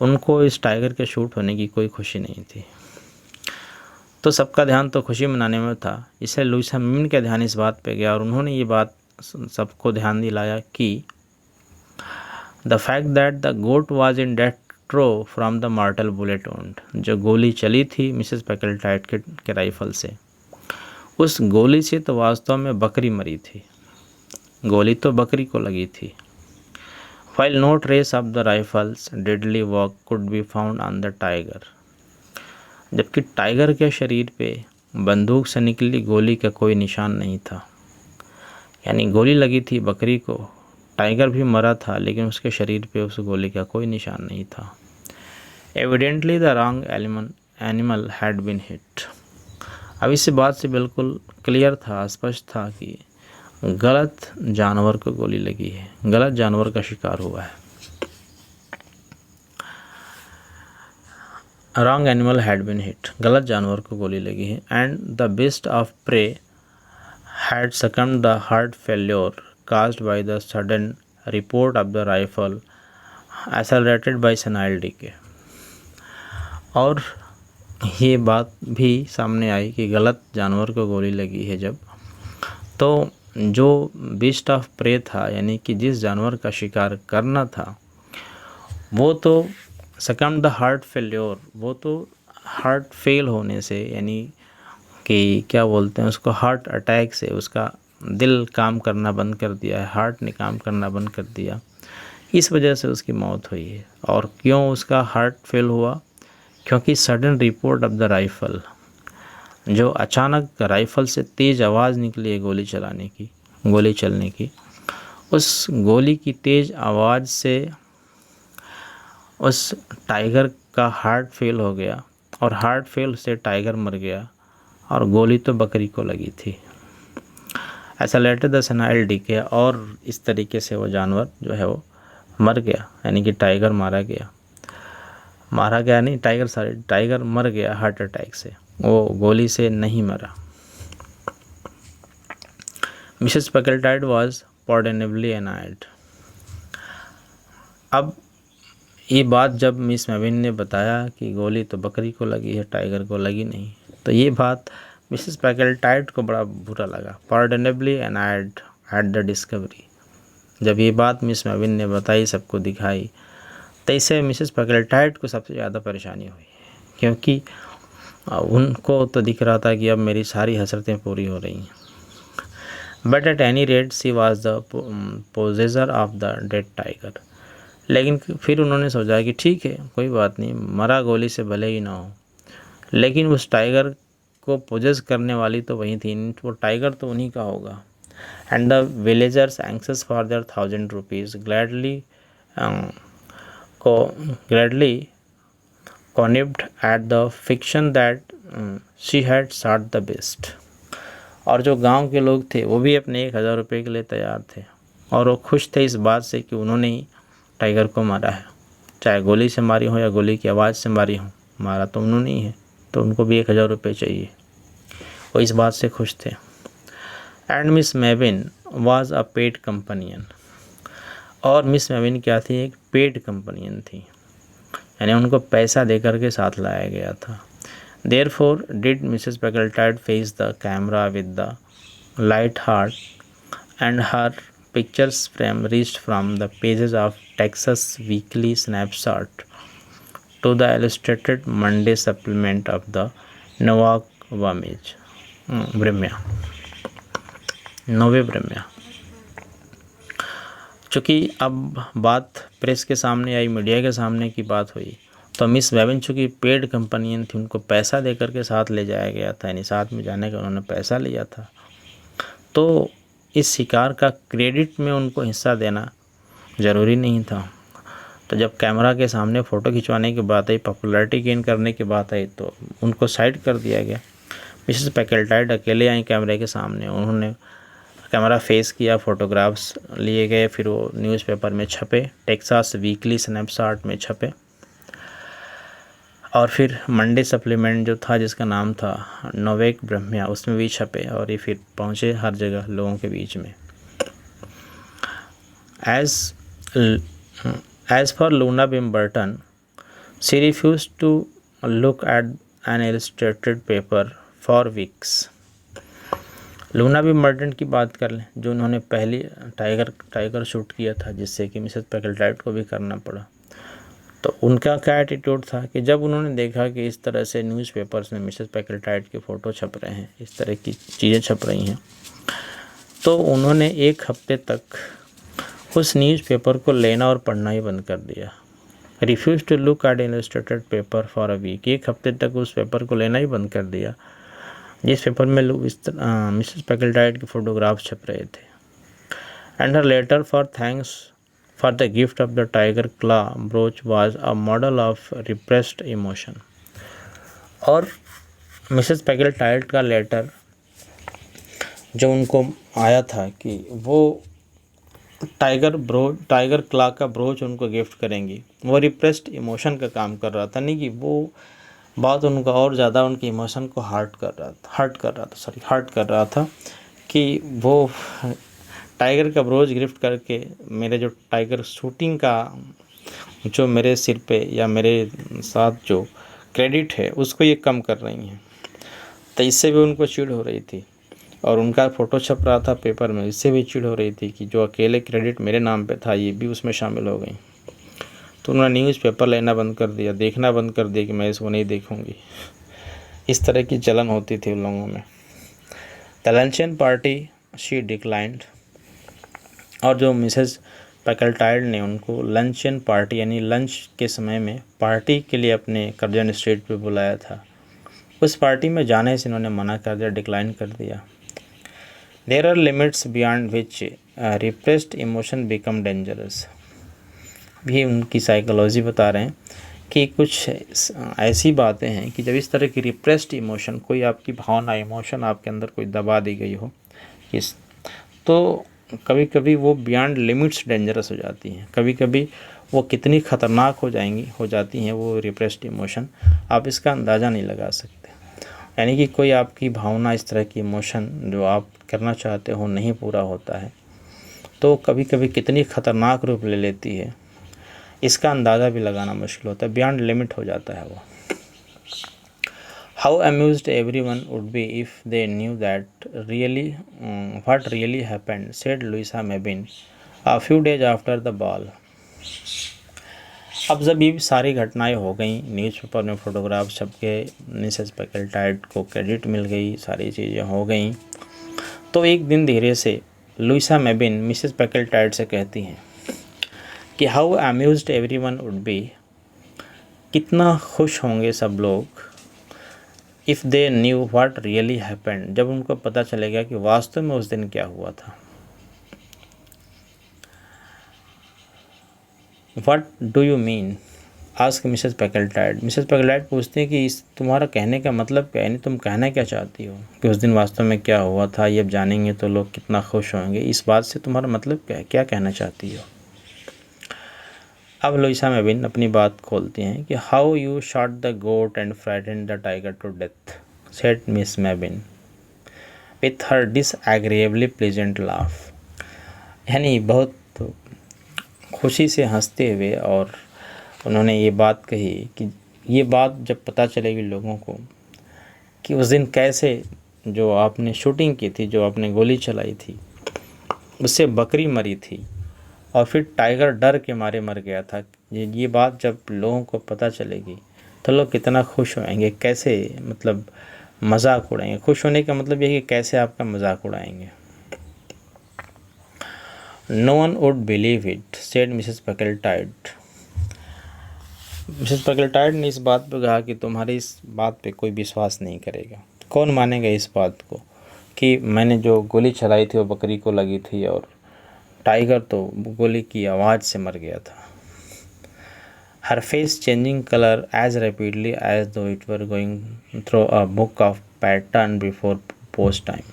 उनको इस टाइगर के शूट होने की कोई खुशी नहीं थी। तो सबका ध्यान तो खुशी मनाने में था, इसलिए लुइसा मिन का ध्यान इस बात पे गया और उन्होंने ये बात सबको ध्यान दिलाया कि the fact that the goat was in death row from the mortal bullet wound, जो गोली चली थी मिसेस पैकल्टाइट के राइफल से, उस गोली से तो वास्तव में बकरी मरी थी, गोली तो बकरी को लगी थी। While no trace of the rifle's deadly work could be found on the tiger, जबकि टाइगर के शरीर पे बंदूक से निकली गोली का कोई निशान नहीं था। यानी गोली लगी थी बकरी को, टाइगर भी मरा था, लेकिन उसके शरीर पे उस गोली का कोई निशान नहीं था। Evidently the wrong animal had been hit. अब इस बात से बिल्कुल क्लियर था, स्पष्ट था कि गलत जानवर को गोली लगी है, गलत जानवर का शिकार हुआ है। Wrong animal had been hit, गलत जानवर को गोली लगी है। And the best of prey had succumbed the heart failure caused by the sudden report of the rifle accelerated by senile decay। और ये बात भी सामने आई कि गलत जानवर को गोली लगी है जब, तो जो बीस्ट ऑफ प्रे था, यानी कि जिस जानवर का शिकार करना था, वो तो सकम्ड द हार्ट फेल्योर, वो तो हार्ट फेल होने से, यानी कि क्या बोलते हैं उसको, हार्ट अटैक से उसका दिल काम करना बंद कर दिया है, हार्ट ने काम करना बंद कर दिया, इस वजह से उसकी मौत हुई है। और क्यों उसका हार्ट फेल हुआ? क्योंकि sudden report of the rifle, जो अचानक राइफ़ल से तेज़ आवाज़ निकली है गोली चलने की, उस गोली की तेज़ आवाज़ से उस टाइगर का हार्ट फेल हो गया और हार्ट फेल से टाइगर मर गया और गोली तो बकरी को लगी थी। ऐसा लेटर द सेनाइल डीके, और इस तरीके से वो जानवर जो है वो मर गया, यानी कि टाइगर मारा गया नहीं, टाइगर मर गया हार्ट अटैक से, वो गोली से नहीं मरा। Mrs Packletide was pardonably annoyed. अब ये बात जब मिस मेविन ने बताया कि गोली तो बकरी को लगी है, टाइगर को लगी नहीं, तो ये बात मिसेस पैकल्टाइट को बड़ा बुरा लगा। पॉर्डेनेबली एनायड एट द डिस्कवरी, जब ये बात मिस मेविन ने बताई, सबको दिखाई, तो इससे मिसेस पैकल्टाइट को सबसे ज़्यादा परेशानी हुई, क्योंकि उनको तो दिख रहा था कि अब मेरी सारी हसरतें पूरी हो रही हैं। But at any rate she was the possessor of the dead tiger. लेकिन फिर उन्होंने सोचा कि ठीक है, कोई बात नहीं, मरा गोली से भले ही ना हो, लेकिन उस टाइगर को पोजेस करने वाली तो वही थी, वो टाइगर तो उन्हीं का होगा। And the villagers anxious for their 1,000 rupees gladly connived at the fiction that she had shot the beast। और जो गांव के लोग थे वो भी अपने 1,000 रुपये के लिए तैयार थे, और वो खुश थे इस बात से कि उन्होंने ही टाइगर को मारा है, चाहे गोली से मारी हो या गोली की आवाज़ से मारी हो, मारा तो उन्होंने ही है, तो उनको भी 1,000 रुपये चाहिए, वो इस बात से खुश थे। And miss Maven was a paid कंपनियन, और मिस मेविन क्या थी? एक पेड कंपनियन थी, यानी उनको पैसा देकर के साथ लाया गया था। Therefore did Mrs Packletide face the camera with the light heart, and her pictures frame reached from the pages of Texas Weekly Snapshot to the illustrated Monday supplement of the Nova Brahmya। चूँकि अब बात press के सामने आई, media के सामने की बात हुई, तो मिस मेविन चूँकि पेड कंपनियन थी, उनको पैसा देकर के साथ ले जाया गया था, यानी साथ में जाने का उन्होंने पैसा लिया था, तो इस शिकार का क्रेडिट में उनको हिस्सा देना ज़रूरी नहीं था। तो जब कैमरा के सामने फ़ोटो खिंचवाने की बात आई, पॉपुलैरिटी गेन करने की बात आई, तो उनको साइड कर दिया गया। मिसेस पैकल्टाइट अकेले आई कैमरे के सामने, उन्होंने कैमरा फेस किया, फ़ोटोग्राफ्स लिए गए, फिर वो न्यूज़पेपर में छपे, टेक्सास वीकली स्नैपशॉट में छपे, और फिर मंडे सप्लीमेंट जो था जिसका नाम था नोवेक ब्रह्म्या, उसमें भी छपे, और ये फिर पहुँचे हर जगह लोगों के बीच में। As for Luna Bim Burton, she refused to look at an illustrated paper for weeks. Loona Bimberton की बात कर लें, जो उन्होंने पहली टाइगर शूट किया था, जिससे कि मिसेस पैकलेटाइट को भी करना पड़ा। तो उनका क्या एटीट्यूड था कि जब उन्होंने देखा कि इस तरह से न्यूज़पेपर्स में मिसेस पैकलेटाइट के फ़ोटो छप रहे हैं, इस तरह की चीज़ें छप रही हैं, तो उन्होंने 1 हफ्ते तक उस न्यूज़पेपर को लेना और पढ़ना ही बंद कर दिया। Refuse to look at illustrated paper for a week, 1 हफ्ते तक उस पेपर को लेना ही बंद कर दिया जिस पेपर में मिसेस पैकलेटाइट के फ़ोटोग्राफ छप रहे थे। And her letter for thanks for the gift of the tiger claw brooch was a model of repressed emotion. और मिसेस पैकलेटाइट का लेटर जो उनको आया था कि वो टाइगर क्ला का ब्रोच उनको गिफ्ट करेंगी, वो रिप्रेस्ड इमोशन का काम कर रहा था, नहीं कि वो बात उनका और ज़्यादा उनके इमोशन को हर्ट कर रहा था कि वो टाइगर का ब्रोच गिफ्ट करके मेरे जो टाइगर शूटिंग का जो मेरे सिर पे या मेरे साथ जो क्रेडिट है उसको ये कम कर रही हैं। तो इससे भी उनको चिढ़ हो रही थी, और उनका फ़ोटो छप रहा था पेपर में, इससे भी चिढ़ हो रही थी कि जो अकेले क्रेडिट मेरे नाम पे था ये भी उसमें शामिल हो गई। तो उन्होंने न्यूज़पेपर लेना बंद कर दिया, देखना बंद कर दिया कि मैं इसको नहीं देखूंगी। इस तरह की चलन होती थी उन लोगों में। The luncheon party she declined, और जो मिसेस पैकलेटाइट ने उनको लंचन पार्टी यानी लंच के समय में पार्टी के लिए अपने कर्जन स्ट्रीट पे बुलाया था, उस पार्टी में जाने से इन्होंने मना कर दिया, डिक्लाइन कर दिया। There are limits beyond which repressed emotion become dangerous. भी उनकी साइकोलॉजी बता रहे हैं कि कुछ ऐसी बातें हैं कि जब इस तरह की रिप्रेस्ड इमोशन, कोई आपकी भावना इमोशन आपके अंदर कोई दबा दी गई हो, इस तो कभी कभी वो बियॉन्ड लिमिट्स डेंजरस हो जाती हैं। कभी कभी वो कितनी ख़तरनाक हो जाती हैं वो रिप्रेस्ड इमोशन, आप इसका अंदाज़ा नहीं लगा सकते। यानी कि कोई आपकी भावना, इस तरह की इमोशन जो आप करना चाहते हो नहीं पूरा होता है, तो कभी कभी कितनी ख़तरनाक रूप ले लेती है, इसका अंदाज़ा भी लगाना मुश्किल होता है, बियॉन्ड लिमिट हो जाता है वो। How amused everyone would be if they knew that really what really happened, said Louisa Mebbin a few days after the ball. अब जब ये सारी घटनाएं हो गई, न्यूज़पेपर में फ़ोटोग्राफ छप के, मिसेस पैकलेटाइट को क्रेडिट मिल गई, सारी चीज़ें हो गई, तो एक दिन धीरे से लुइसा मेबिन मिसेस पैकलेटाइट से कहती हैं कि how amused everyone would B, कितना खुश होंगे सब लोग, if they knew what really happened, जब उनको पता चलेगा कि वास्तव में उस दिन क्या हुआ था। What do you mean, asked Mrs Packletide. Mrs Packletide पूछती हैं कि इस तुम्हारा कहने का मतलब क्या है, यानी तुम कहना क्या चाहती हो कि उस दिन वास्तव में क्या हुआ था, ये अब जानेंगे तो लोग कितना खुश होंगे, इस बात से तुम्हारा मतलब क्या है, क्या कहना चाहती हो। अब लुइसा मेबिन अपनी बात खोलती हैं कि how you shot the goat and frightened the tiger to death, said Miss Mebbin with her disagreeably pleasant laugh. यानी बहुत खुशी से हंसते हुए, और उन्होंने ये बात कही कि ये बात जब पता चलेगी लोगों को कि उस दिन कैसे जो आपने शूटिंग की थी, जो आपने गोली चलाई थी, उससे बकरी मरी थी और फिर टाइगर डर के मारे मर गया था, ये बात जब लोगों को पता चलेगी तो लोग कितना खुश होंगे, कैसे मतलब मजाक उड़ाएंगे। खुश होने का मतलब ये कि कैसे आपका मजाक उड़ाएंगे। No one would believe it, said Mrs Packletide. Mrs Packletide ने इस बात पर कहा कि तुम्हारी इस बात पे कोई विश्वास नहीं करेगा, कौन मानेगा इस बात को कि मैंने जो गोली चलाई थी वो बकरी को लगी थी और टाइगर तो गोली की आवाज़ से मर गया था। Her face changing colour as rapidly as though it were going through a book of patterns before post time.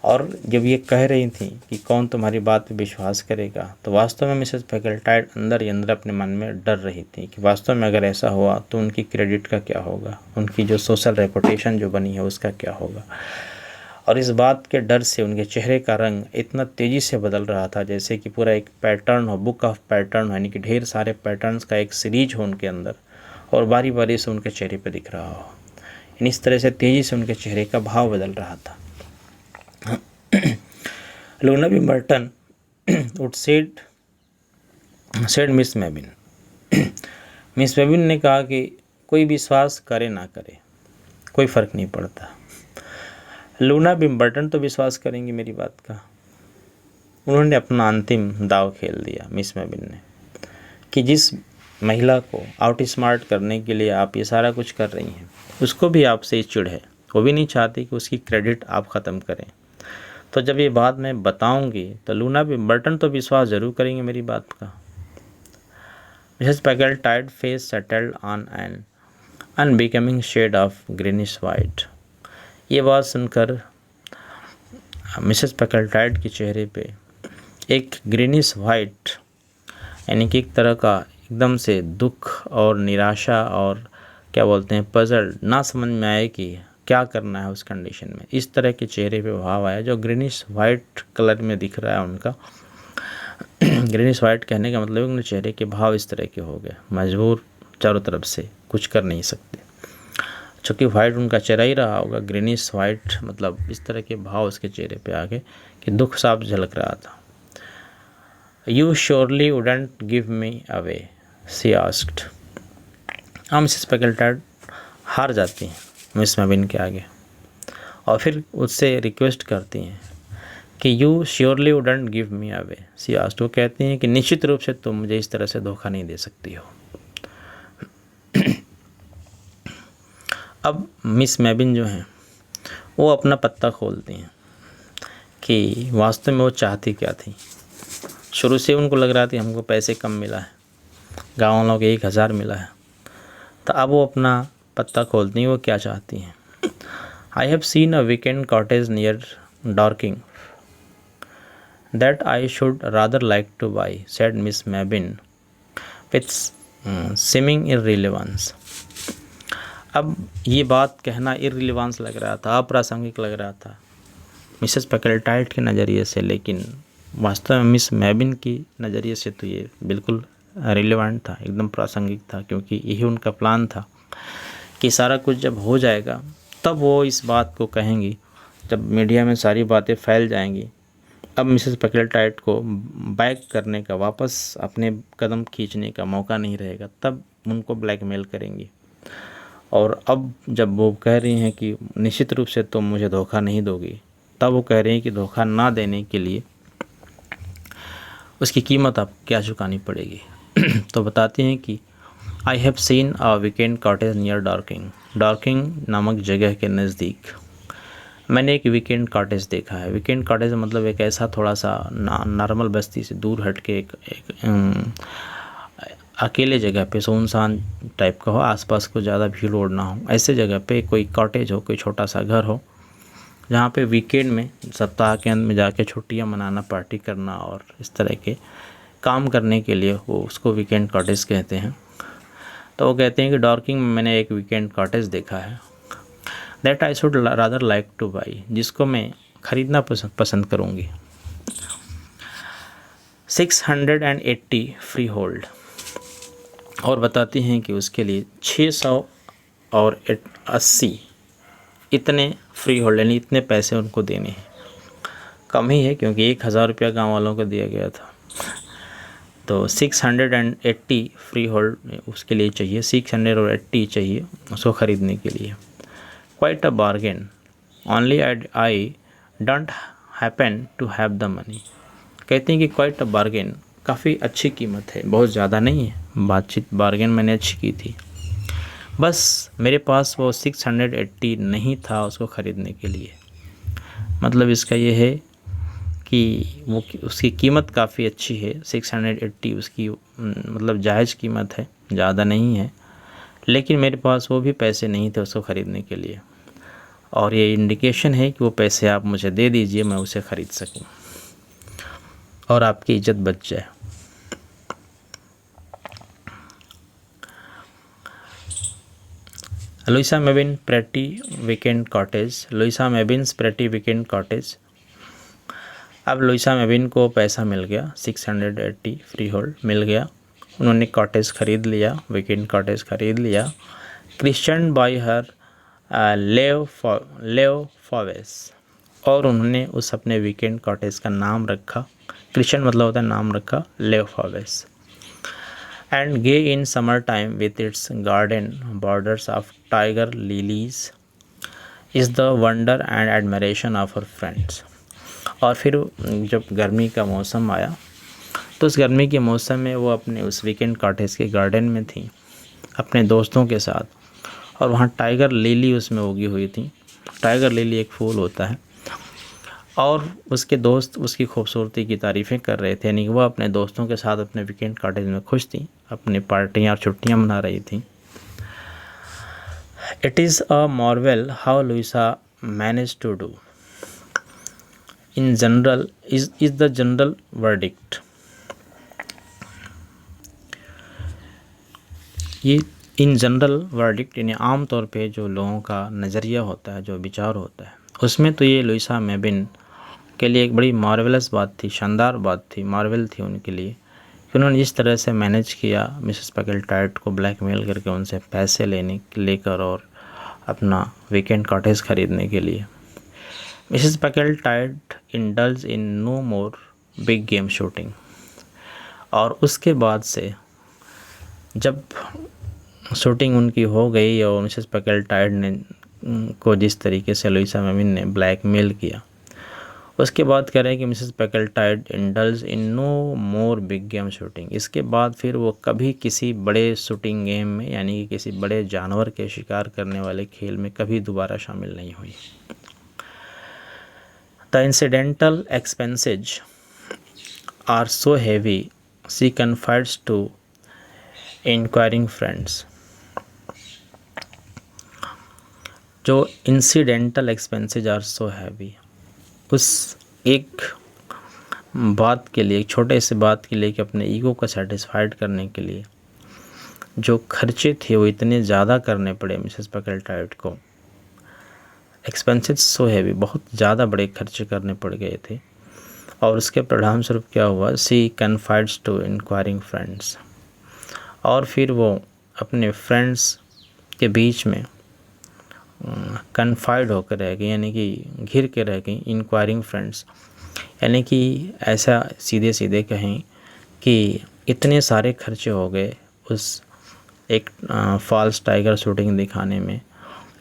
और जब ये कह रही थी कि कौन तुम्हारी बात पे विश्वास करेगा, तो वास्तव में मिसेस पैकलेटाइड अंदर ही अंदर अपने मन में डर रही थी कि वास्तव में अगर ऐसा हुआ तो उनकी क्रेडिट का क्या होगा, उनकी जो सोशल रेपुटेशन जो बनी है उसका क्या होगा। और इस बात के डर से उनके चेहरे का रंग इतना तेज़ी से बदल रहा था जैसे कि पूरा एक पैटर्न हो, बुक ऑफ पैटर्न हो, यानी कि ढेर सारे पैटर्न्स का एक सीरीज हो उनके अंदर, और बारी बारी से उनके चेहरे पर दिख रहा हो। इस तरह से तेज़ी से उनके चेहरे का भाव बदल रहा था। Luna Wimberton would said Miss Mebbin. Miss Mebbin ने कहा कि कोई विश्वास करे ना करे, कोई फ़र्क नहीं पड़ता। लूना विम्बर्टन तो विश्वास करेंगी मेरी बात का। उन्होंने अपना अंतिम दाव खेल दिया मिस मेबिन ने, कि जिस महिला को आउट स्मार्ट करने के लिए आप ये सारा कुछ कर रही हैं, उसको भी आपसे चिढ़ है, वो भी नहीं चाहती कि उसकी क्रेडिट आप ख़त्म करें। तो जब ये बात मैं बताऊंगी तो लूना विम्बर्टन तो विश्वास ज़रूर करेंगे मेरी बात का। Mrs Packletide face settled on an unbecoming shade of greenish white. ये बात सुनकर मिसेस पैकलेटाइड के चेहरे पे एक ग्रीनिश वाइट, यानी कि एक तरह का एकदम से दुख और निराशा और क्या बोलते हैं पजल, ना समझ में आए कि क्या करना है उस कंडीशन में। इस तरह के चेहरे पे भाव आया जो ग्रीनिश वाइट कलर में दिख रहा है उनका। ग्रीनिश वाइट कहने का मतलब उनके चेहरे के भाव इस तरह के हो गए, मजबूर चारों तरफ से कुछ कर नहीं सकते। चूँकि वाइट उनका चेहरा ही रहा होगा, ग्रीनिश वाइट मतलब इस तरह के भाव उसके चेहरे पे आ गए कि दुख साफ झलक रहा था। You surely wouldn't give me away, she asked. Mrs Packletide हार जाती हैं मिस मेबिन के आगे और फिर उससे रिक्वेस्ट करती हैं कि you surely wouldn't give me away, she asked. वो कहती हैं कि निश्चित रूप से तुम मुझे इस तरह से धोखा नहीं दे सकती हो। अब मिस मेबिन जो हैं वो अपना पत्ता खोलती हैं कि वास्तव में वो चाहती क्या थी। शुरू से उनको लग रहा था हमको पैसे कम मिला है, गाँव वालों को 1000 मिला है। तो अब वो अपना पत्ता खोलती हैं, वो क्या चाहती हैं। I have seen a weekend cottage near Dorking that I should rather like to buy, said Miss Mebbin with seeming irrelevance. अब ये बात कहना इररिलेवेंस लग रहा था, अप्रासंगिक लग रहा था मिसेस पैकलेटाइड के नज़रिए से, लेकिन वास्तव में मिस मेबिन की नज़रिए से तो ये बिल्कुल रिलेवेंट था, एकदम प्रासंगिक था, क्योंकि यही उनका प्लान था कि सारा कुछ जब हो जाएगा तब वो इस बात को कहेंगी, जब मीडिया में सारी बातें फैल जाएंगी। अब मिसेस पैकलेटाइड को बैक करने का, वापस अपने कदम खींचने का मौका नहीं रहेगा, तब उनको ब्लैकमेल करेंगी। और अब जब वो कह रही हैं कि निश्चित रूप से तुम मुझे धोखा नहीं दोगी, तब वो कह रही हैं कि धोखा ना देने के लिए उसकी कीमत आप क्या चुकानी पड़ेगी। तो बताती हैं कि I have seen a weekend cottage near Dorking, Dorking नामक जगह के नज़दीक मैंने एक वीकेंड कॉटेज देखा है। वीकेंड कॉटेज मतलब एक ऐसा थोड़ा सा नॉर्मल बस्ती से दूर हट के एक अकेले जगह पे, सुनसान टाइप का हो, आसपास को ज़्यादा भीड़ ओड़ ना हो, ऐसे जगह पे कोई कॉटेज हो, कोई छोटा सा घर हो, जहाँ पे वीकेंड में, सप्ताह के अंत में जाके छुट्टियाँ मनाना, पार्टी करना और इस तरह के काम करने के लिए वो उसको वीकेंड कॉटेज कहते हैं। तो वो कहते हैं कि डॉर्किंग में मैंने एक वीकेंड कॉटेज देखा है that I should rather like to by, जिसको मैं ख़रीदना पसंद करूँगी। 680 फ्री होल्ड, और बताती हैं कि उसके लिए 600 और 80 इतने फ्री होल्ड, यानी इतने पैसे उनको देने हैं। कम ही है क्योंकि 1000 रुपया गाँव वालों को दिया गया था, तो 680 फ्री होल्ड उसके लिए चाहिए, 680 चाहिए उसको ख़रीदने के लिए। Quite a bargain, only I don't happen to have the money. कहते हैं कि क्वाइट अ बार्गेन, काफ़ी अच्छी कीमत है, बहुत ज़्यादा नहीं है, बातचीत बार्गेन मैंने अच्छी की थी, बस मेरे पास वो 680 नहीं था उसको ख़रीदने के लिए। मतलब इसका ये है कि वो उसकी कीमत काफ़ी अच्छी है, 680 उसकी मतलब जायज़ कीमत है, ज़्यादा नहीं है, लेकिन मेरे पास वो भी पैसे नहीं थे उसको ख़रीदने के लिए। और ये इंडिकेशन है कि वो पैसे आप मुझे दे दीजिए, मैं उसे ख़रीद सकूं और आपकी इज्जत बच जाए। Louisa Mebbin pretty weekend cottage. Louisa Mebbin's pretty weekend cottage. अब लुइसा मेबिन को पैसा मिल गया, 680 फ्री होल्ड मिल गया। उन्होंने कॉटेज ख़रीद लिया, वीकेंड कॉटेज ख़रीद लिया। क्रिश्चियन बाय हर लेव फॉवेस, और उन्होंने उस अपने वीकेंड कॉटेज का नाम रखा, क्रिश्चियन मतलब होता है नाम रखा, Les Fauves. And gay in summer time with its garden borders of tiger lilies is the wonder and admiration of her friends. और फिर जब गर्मी का मौसम आया तो उस गर्मी के मौसम में वो अपने उस वीकेंड कॉटेज के गार्डन में थी अपने दोस्तों के साथ, और वहाँ टाइगर लिली उसमें उगी हुई थी। टाइगर लिली एक फूल होता है, और उसके दोस्त उसकी खूबसूरती की तारीफ़ें कर रहे थे, यानी कि वह अपने दोस्तों के साथ अपने वीकेंड कॉटेज में खुश थी, अपनी पार्टियाँ और छुट्टियाँ मना रही थी। It is a marvel how Louisa manage to do in general is the general verdict. ये इन जनरल वर्डिक्ट यानी आम तौर पे जो लोगों का नज़रिया होता है, जो विचार होता है, उसमें तो ये लुइसा मेबिन के लिए एक बड़ी मार्वेलस बात थी, शानदार बात थी, मार्वेल थी उनके लिए कि उन्होंने जिस तरह से मैनेज किया मिसेस पैकल्टाइट को ब्लैकमेल करके उनसे पैसे लेकर और अपना वीकेंड कॉटेज ख़रीदने के लिए। Mrs Packletide indulge in no more big game shooting. और उसके बाद से जब शूटिंग उनकी हो गई और मिसेस पैकल्टाइट ने को जिस तरीके से लुइसा मेबिन ने ब्लैकमेल किया, उसके बाद कह रहे हैं कि Mrs Packletide indulge in no more big game shooting. इसके बाद फिर वो कभी किसी बड़े शूटिंग गेम में, यानी कि किसी बड़े जानवर के शिकार करने वाले खेल में कभी दोबारा शामिल नहीं हुई। The incidental expenses are so heavy she confides to inquiring friends. जो incidental expenses are so heavy, उस एक बात के लिए, एक छोटे से बात के लिए कि अपने ईगो को सेटिस्फाइड करने के लिए जो खर्चे थे वो इतने ज़्यादा करने पड़े मिसेस पैकल्टाइट को। एक्सपेंसेस सो हैवी, बहुत ज़्यादा बड़े खर्चे करने पड़ गए थे, और उसके परिणाम स्वरूप क्या हुआ, सी कन्फाइड्स टू इंक्वायरिंग फ्रेंड्स। और फिर वो अपने फ्रेंड्स के बीच में कन्फाइड होकर रह गई, यानी कि घिर के रह गई। इंक्वायरिंग फ्रेंड्स यानी कि ऐसा सीधे सीधे कहें कि इतने सारे खर्चे हो गए उस एक फॉल्स टाइगर शूटिंग दिखाने में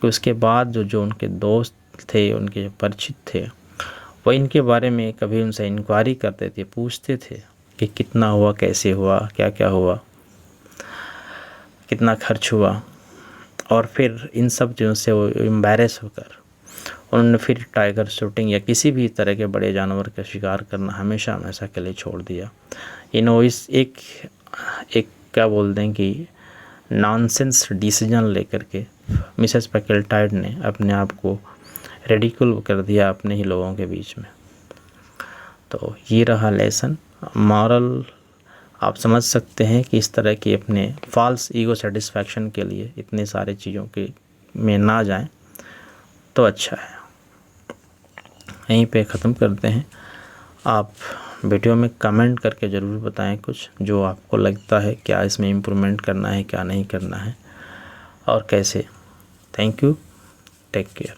कि उसके बाद जो उनके दोस्त थे, उनके जो परिचित थे, वो इनके बारे में कभी उनसे इंक्वायरी करते थे, पूछते थे कि कितना हुआ, कैसे हुआ, क्या क्या हुआ, कितना खर्च हुआ। और फिर इन सब चीज़ों से वो एम्बैरेस होकर उन्होंने फिर टाइगर शूटिंग या किसी भी तरह के बड़े जानवर का शिकार करना हमेशा हमेशा के लिए छोड़ दिया। इस एक क्या बोलते हैं कि नॉनसेंस डिसीजन लेकर के मिसेस पैकल्टाइट ने अपने आप को रेडिकुल कर दिया अपने ही लोगों के बीच में। तो ये रहा लेसन। मॉरल आप समझ सकते हैं कि इस तरह की अपने फॉल्स ईगो सेटिस्फैक्शन के लिए इतने सारे चीज़ों के में ना जाएं तो अच्छा है। यहीं पे ख़त्म करते हैं। आप वीडियो में कमेंट करके ज़रूर बताएं कुछ जो आपको लगता है, क्या इसमें इम्प्रूवमेंट करना है, क्या नहीं करना है और कैसे। Thank you, take care.